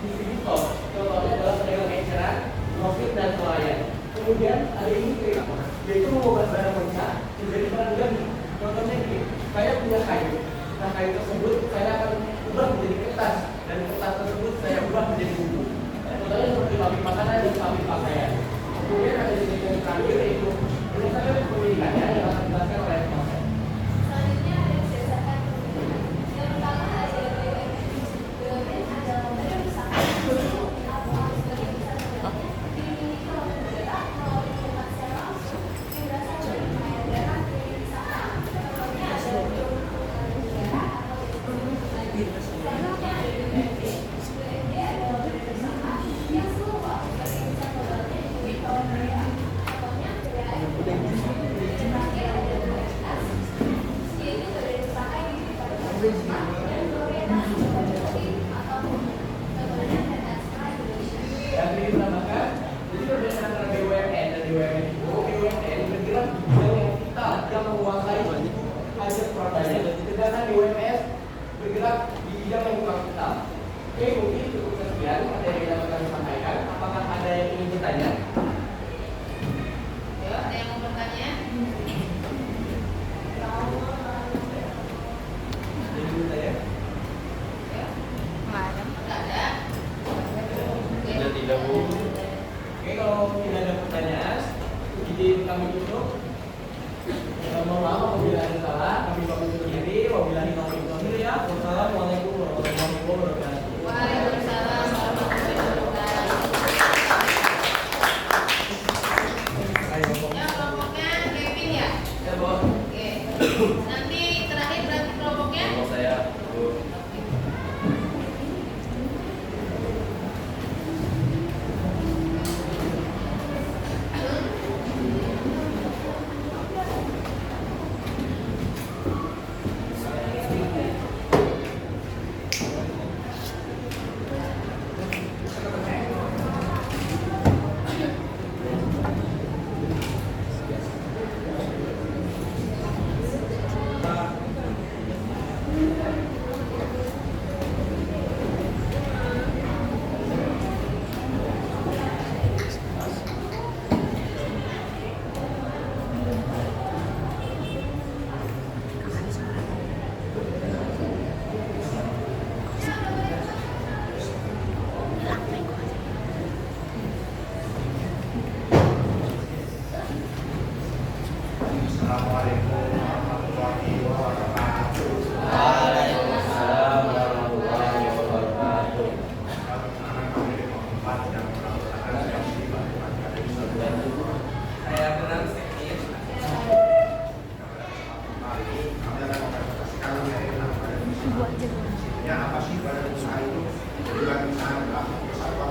distributor. Contohnya adalah pedagang eceran, profit dan pelayan. Kemudian ada industri, yaitu mengubah barang mentah menjadi barang jadi. Contohnya ini, saya punya kayu. Nah, kayu tersebut saya akan ubah menjadi kertas, dan kertas tersebut saya ubah menjadi buku. Contohnya seperti pabrik makanan dan pabrik pakaian. Kemudian ada jenis yang terakhir yaitu berdasarkan kepemilikannya yang akan dijelaskan oleh konsep. Selanjutnya ada berdasarkan pemilikan. Yang pertama ada BUMN adalah badan usaha atau sebagai besar modalnya dimiliki oleh negara melalui pemerintahan secara langsung yang berasal dari daerah dari usaha. Contohnya ada BUMN negara atau BUMN. Selanjutnya ada BUMD. BUMD adalah badan usaha yang seluruh sebagai besar modalnya dimiliki oleh negara. Contohnya BUMN. Terakhir ada BUMS. Yaitu badan usaha yang didirikan oleh pemerintah dan berorientasi kepada publik atau contohnya PT Astra Indonesia. Dan ini menambahkan, jadi perbedaan antara BUMN dan BUMN itu, BUMN bergerak di bidang yang vital yang menguasai hajat prakerja. Sedangkan BUMS bergerak di bidang yang kurang vital. Oke, mungkin cukup sekian materi yang dapat kami sampaikan. Apakah ada yang ingin bertanya? Ayo, ada yang mau bertanya? Ada yang ingin bertanya? Ayo. Nggak ada. Tidak, tidak, Bu. Oke, kalau tidak ada pertanyaan, izin kami tutup. Mohon maaf apabila ada salah, kami pamit undur diri. Wabillahi taufiq wal hidayah. Wassalamualaikum warahmatullahi wabarakatuh. Waalaikumsalam warahmatullahi wabarakatuh. Ya, kelompoknya Kevin ya? Ya, Bos. Oke. Nanti terakhir berarti kelompoknya? Kalau saya, Bu. Assalamualaikum warahmatullahi wabarakatuh. Waalaikumsalam warahmatullahi wabarakatuh. Anak kami di tempat yang melaksanakan sesi bantuan dari Saya benar sedikit. kami akan mempresentasikan mengenai badan usaha. Ya, apa sih badan usaha itu? Jadi badan usaha adalah kesatuan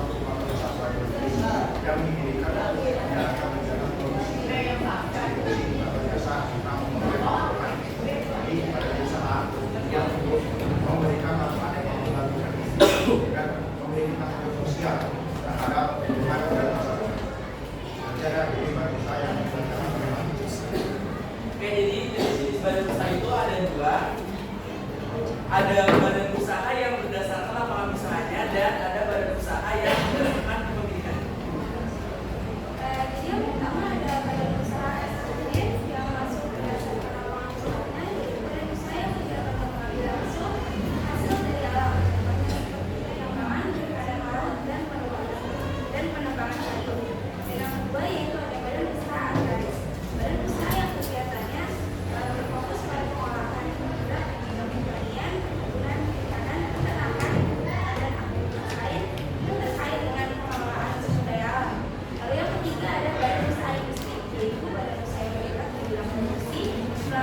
kesatuan Indonesia yang dimiliki dan akan menjaga produksi jasa kita memberikan jadi badan usaha yang memberikan manfaat ekonomi dan memiliki tanggung jawab sosial terhadap lingkungan dan masyarakat. Jadi dari badan usaha yang berjalan memang Oke, jadi jenis badan usaha itu ada dua. Ada badan usaha yang berdasarkan lapangan usahanya dan ada badan usaha yang berdasarkan kepemilikan. Jadi yang pertama ada badan usaha eksekutif yang masuk berdasarkan lapangan usahanya, yaitu badan usaha yang menjalankan pengambil langsung hasil dari alam, seperti penambangan, pengadaan laut, dan penebangan kayu. Dan yang kedua yaitu ada badan usaha agraris. Badan usaha yang kegiatannya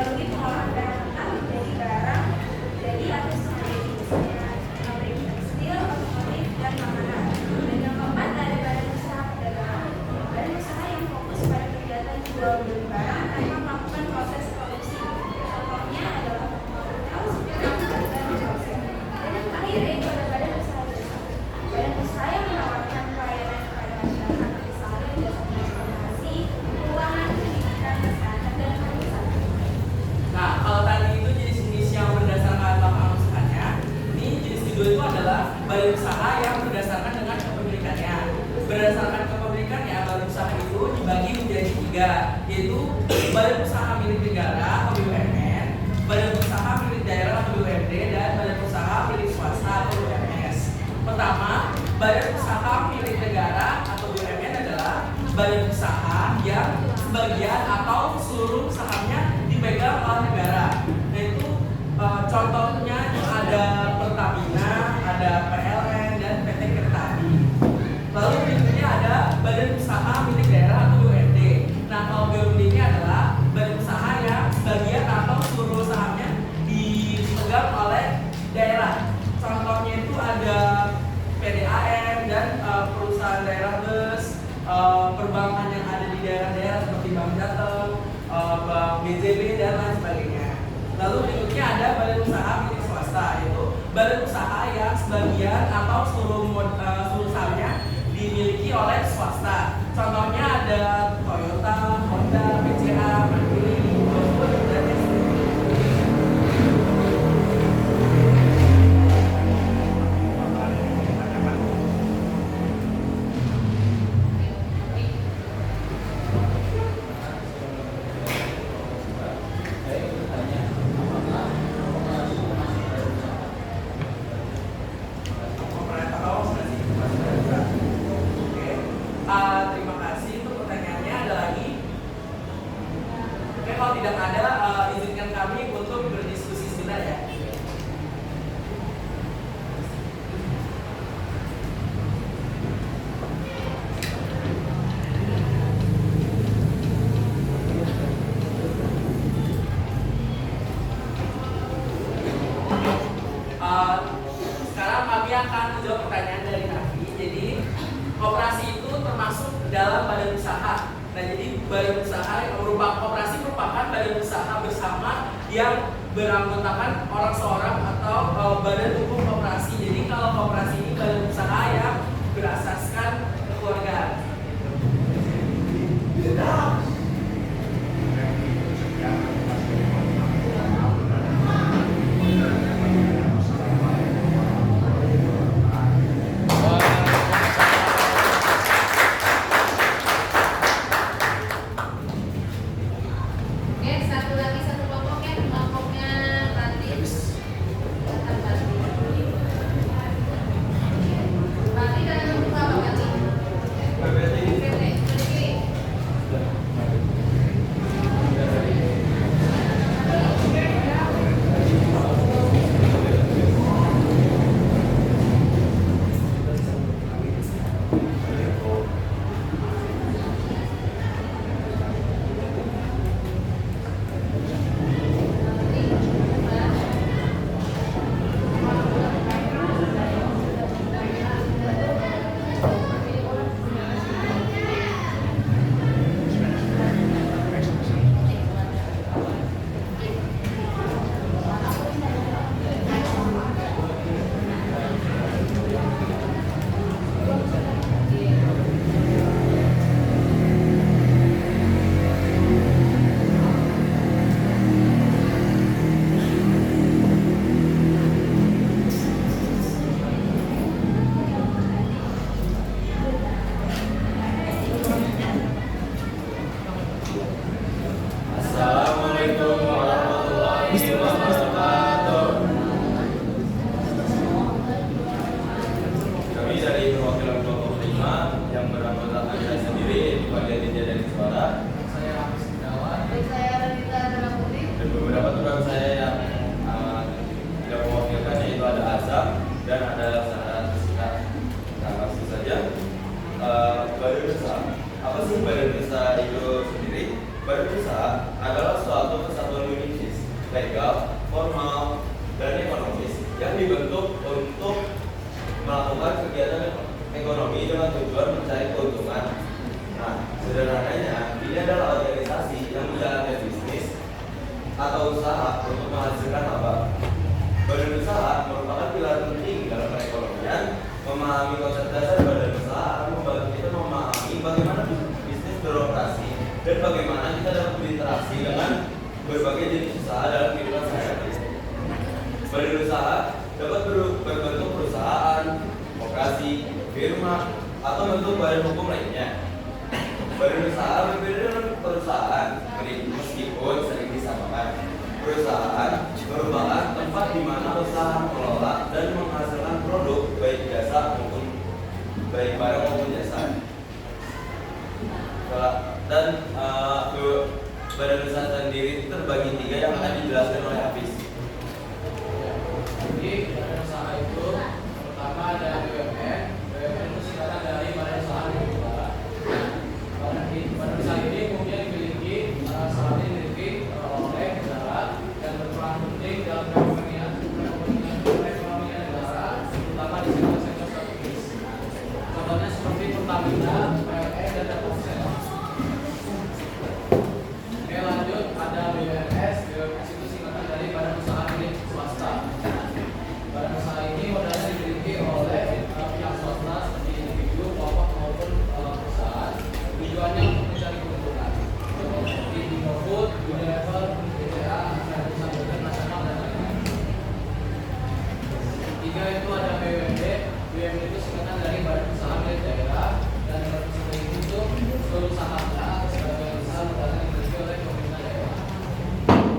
melalui pengolahan barang mentah menjadi barang jadi atau setengah jadi, misalnya pabrik tekstil, otomotif, dan makanan. Dan yang keempat ada badan usaha perdagangan. Badan usaha yang fokus pada kegiatan jual beli barang tanpa melakukan proses produksi. Contohnya adalah hotel, supermarket, dan kiosek. Dan yang terakhir yaitu ada badan usaha jasa. Badan usaha yang menawarkan pelayanan kepada masyarakat, misalnya jasa transportasi, keuangan, pendidikan, kesehatan, dan pariwisata. Nah, kalau tadi itu jenis-jenis yang berdasarkan lapangan usahanya, ini jenis kedua itu adalah badan usaha yang berdasarkan dengan kepemilikannya. Berdasarkan kepemilikannya, badan usaha itu dibagi menjadi 3, yaitu badan usaha milik negara atau BUMN, badan usaha milik daerah atau BUMD, dan badan usaha milik swasta atau BUMS. Pertama, badan usaha milik negara atau BUMN adalah badan usaha yang sebagian atau seluruh sahamnya dipegang oleh negara. Yaitu contohnya ada Pertamina, ada PLN, dan PT Kereta Api. Lalu berikutnya ada badan usaha milik daerah atau BUMD. Nah, kalau BUMD ini adalah badan usaha yang sebagian atau seluruh sahamnya dipegang oleh daerah. Contohnya itu ada PDAM dan perusahaan daerah bus, perbankan yang ada di daerah-daerah seperti Bank Jateng, Bank BJB, dan lain sebagainya. Lalu berikutnya ada badan usaha milik swasta, yaitu badan usaha yang sebagian atau seluruh sahamnya dimiliki oleh swasta. Contohnya ada Toyota, Honda, BCA, Mandiri, Gospel, dan ST. Saya bertanya, apakah operasi Terima kasih untuk pertanyaannya. Ada lagi? Oke, kalau tidak ada, izinkan kami untuk berdiskusi sebentar ya. Sekarang kami akan menjawab pertanyaan dari Nafi. Jadi koperasi itu termasuk dalam badan usaha. Nah, jadi badan usaha koperasi merupakan badan usaha bersama yang beranggotakan orang seorang atau badan hukum koperasi. Jadi kalau koperasi ini badan usaha yang berasaskan kekeluargaan. Oke, satu lagi satu kelompok ya, kelompoknya Ranti. Ranti dan kelompok apa Ranti? legal, formal, dan ekonomis yang dibentuk untuk melakukan kegiatan ekonomi dengan tujuan mencari keuntungan. Nah, sederhananya, ini adalah organisasi yang menjalankan bisnis atau usaha untuk menghasilkan laba. Badan usaha merupakan pilar penting dalam perekonomian. Memahami konsep dasar badan usaha akan membantu kita memahami bagaimana bisnis beroperasi dan bagaimana kita dapat berinteraksi dengan berbagai jenis usaha dalam kehidupan sehari-hari. Badan usaha dapat berbentuk perusahaan, koperasi, firma, atau bentuk badan hukum lainnya. Badan usaha berbeda dengan perusahaan, meskipun sering disamakan. Perusahaan merupakan tempat di mana usaha mengelola dan menghasilkan produk baik barang maupun jasa. Dan badan usaha sendiri itu terbagi 3 yang akan dijelaskan oleh Hafiz. Jadi badan usaha itu pertama ada BUMN. BUMN itu singkatan dari Badan Usaha Milik Negara. Badan usaha ini kemudian dimiliki saat ini dimiliki oleh negara dan berperan penting dalam perekonomian negara, terutama di sektor-sektor strategis. Contohnya seperti Pertamina, PLN, dan Telkomsel. Oke, lanjut ada BUMS. BUMS itu singkatan dari Badan Usaha Milik Swasta. Badan usaha ini modalnya dimiliki oleh pihak swasta seperti individu, kelompok maupun perusahaan. Tujuannya untuk mencari keuntungan. Contoh seperti Indofood, Unilever, BCA, perusahaan badan nasional dan lain-lain. Tiga itu ada BUMD. BUMD itu singkatan dari Badan Usaha Milik Daerah dan badan usaha itu seluruh sahamnya sebagai usaha modalnya dimiliki oleh pemerintah daerah.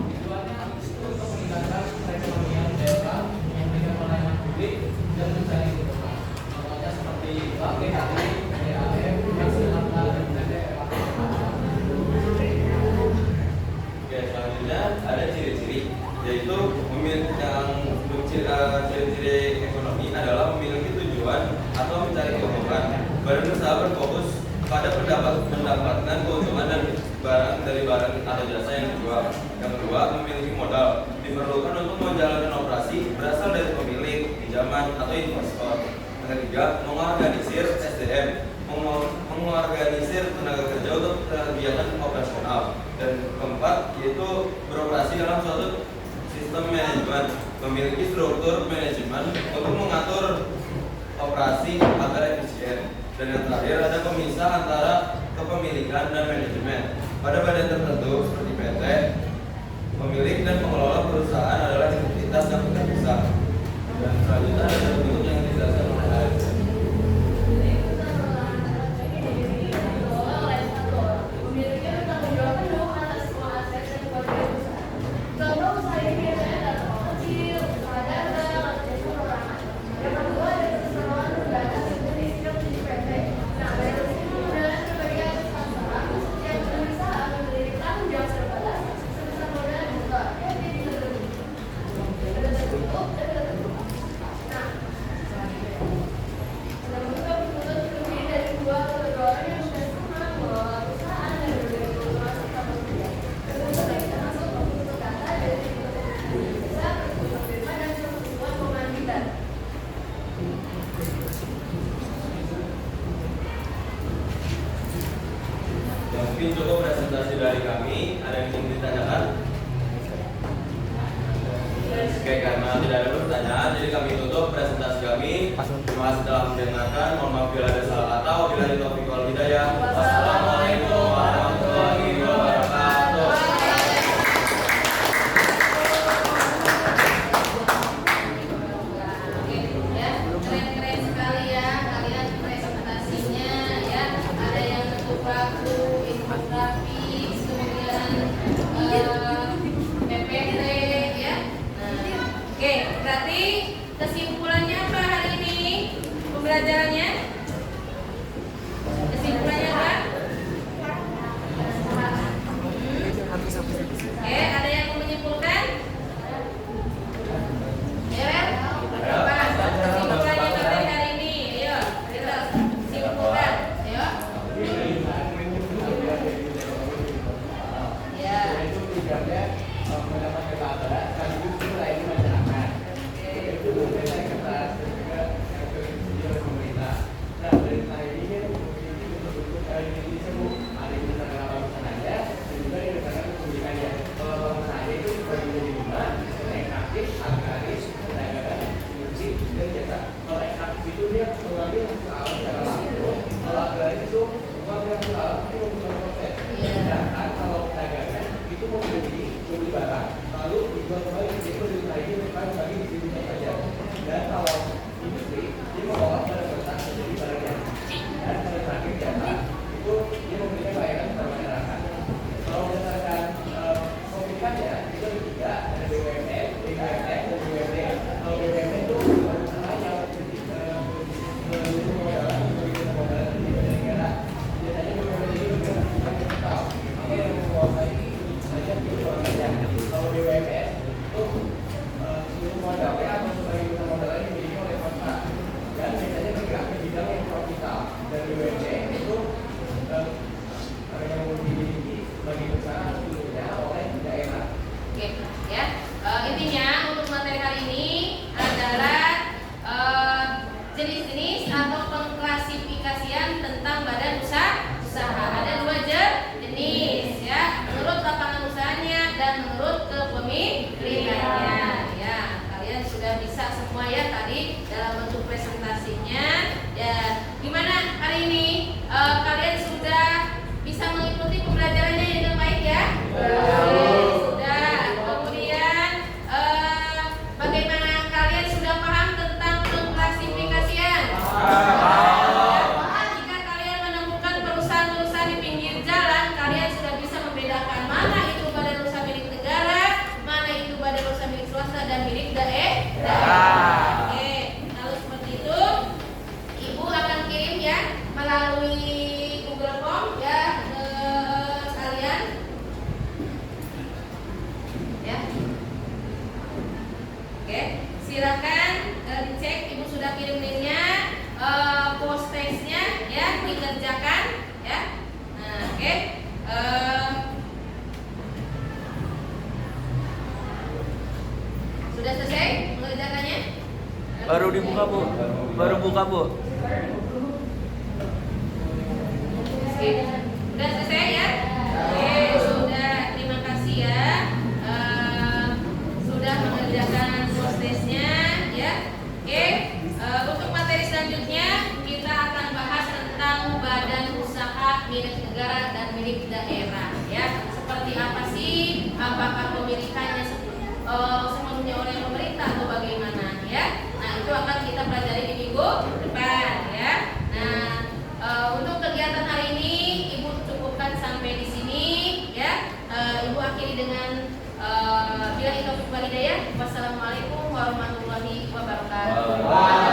Tujuannya itu untuk meningkatkan perekonomian daerah, memberikan pelayanan publik dan mencari keuntungan. Contohnya seperti Bank BHI, BAM, Bank dan Oke, selanjutnya ada ciri-ciri, yaitu ciri-ciri ekonomi adalah memiliki tujuan atau mencari keuntungan. Badan usaha berfokus pada mendapatkan keuntungan dari barang atau jasa yang dijual. Yang kedua, memiliki modal diperlukan untuk menjalankan operasi berasal dari pemilik, pinjaman, atau investor. Yang ketiga, mengorganisir SDM, mengorganisir tenaga kerja untuk kegiatan operasional. Dan keempat, yaitu beroperasi dalam suatu sistem manajemen, memiliki struktur manajemen untuk mengatur operasi agar efisien. Dan yang terakhir ada pemisah antara kepemilikan dan manajemen. Pada badan tertentu seperti PT, pemilik dan pengelola perusahaan adalah entitas yang terpisah. Dan selanjutnya ada bentuk yang dijelaskan oleh AFC. Mungkin cukup presentasi dari kami. Ada yang ingin ditanyakan? Oke, karena tidak ada pertanyaan, jadi kami tutup presentasi kami. Terima kasih telah mendengarkan. Mohon maaf bila ada salah kata. Wabillahi taufiq wal hidayah. Wassalamualaikum warahmatullahi wabarakatuh. Keren-keren sekali ya kalian presentasinya ya. Ada yang bentuk baku, infografis, kemudian PPT ya. Oke, berarti kesimpulannya apa hari ini pembelajarannya? Kesimpulannya apa? mendapatkan laba sekaligus melayani masyarakat. Itu dari kertas dan juga kebijakan pemerintah. Nah, perintah ini kan memiliki bentuk-bentuk ini disebut ada yang berdasarkan bangunan aja dan juga yang berdasarkan pendidikannya. Kalau bangunan aja itu dibagi menjadi 5, ekstraktif, agraris, perdagangan, industri, dan jasa. Kalau ekstraktif itu dia mengambil hasil alam secara langsung. Kalau agraris itu mengambil hasil alam itu membutuhkan proses. Sedangkan kalau perdagangan itu membeli barang, lalu dijual kembali jadi lebih lagi bagi distribusi saja. Dan kalau industri dia mengolah barang mentah menjadi barang jadi. Dan pada terakhir jasa itu dia memberikan layanan kepada masyarakat. Kalau berdasarkan komunikasinya itu ada 3, ada BUMN, BKSM, dan BUMD. Kalau BUMN itu usaha yang modalan di negara. Biasanya BUMN ini juga kapital. Maka yang menguasai saja kalau BUMN itu seluruh modalnya atau sebagai besar modalnya dimiliki oleh swasta dan biasanya bergerak di bidang yang profital. Dan BUMN itu yang dimiliki sebagai besar seluruhnya oleh daerah. Oke, ya. Intinya untuk materi hari ini adalah jenis-jenis atau pengklasifikasian tentang badan usaha. Ada 2 jenis, ya. Menurut lapangan usahanya dan menurut kepemilikannya. Ya, kalian sudah bisa semua ya tadi dalam bentuk presentasinya. Ya, gimana hari ini? Kalian sudah bisa mengikuti pembelajarannya dengan baik ya? Sudah. Kemudian bagaimana kalian sudah paham tentang pengklasifikasian? Jika kalian menemukan perusahaan-perusahaan di pinggir jalan, kalian sudah bisa membedakan mana itu badan usaha milik negara, mana itu badan usaha milik swasta dan milik daerah. Oke, kalau seperti itu, Ibu akan kirim ya melalui Google Form ya ke kalian. Ya. Oke, silakan dicek. Ibu sudah kirim linknya, post testnya ya, dikerjakan ya. Nah, oke. Sudah selesai mengerjakannya? Baru dibuka Bu. Baru buka Bu. Oke. Sudah selesai ya? Oke, sudah. Terima kasih ya. Sudah mengerjakan post testnya ya. Oke. Untuk materi selanjutnya kita akan bahas tentang badan usaha milik negara dan milik daerah ya. Seperti apa sih? Apakah pemilikannya sepenuhnya oleh pemerintah atau bagaimana ya? Nah, itu akan kita pelajari di minggu depan ya. Nah, untuk kegiatan hari ini Ibu cukupkan sampai di sini ya. Ibu akhiri dengan billahi taufiq wal hidayah. Wassalamualaikum warahmatullahi wabarakatuh.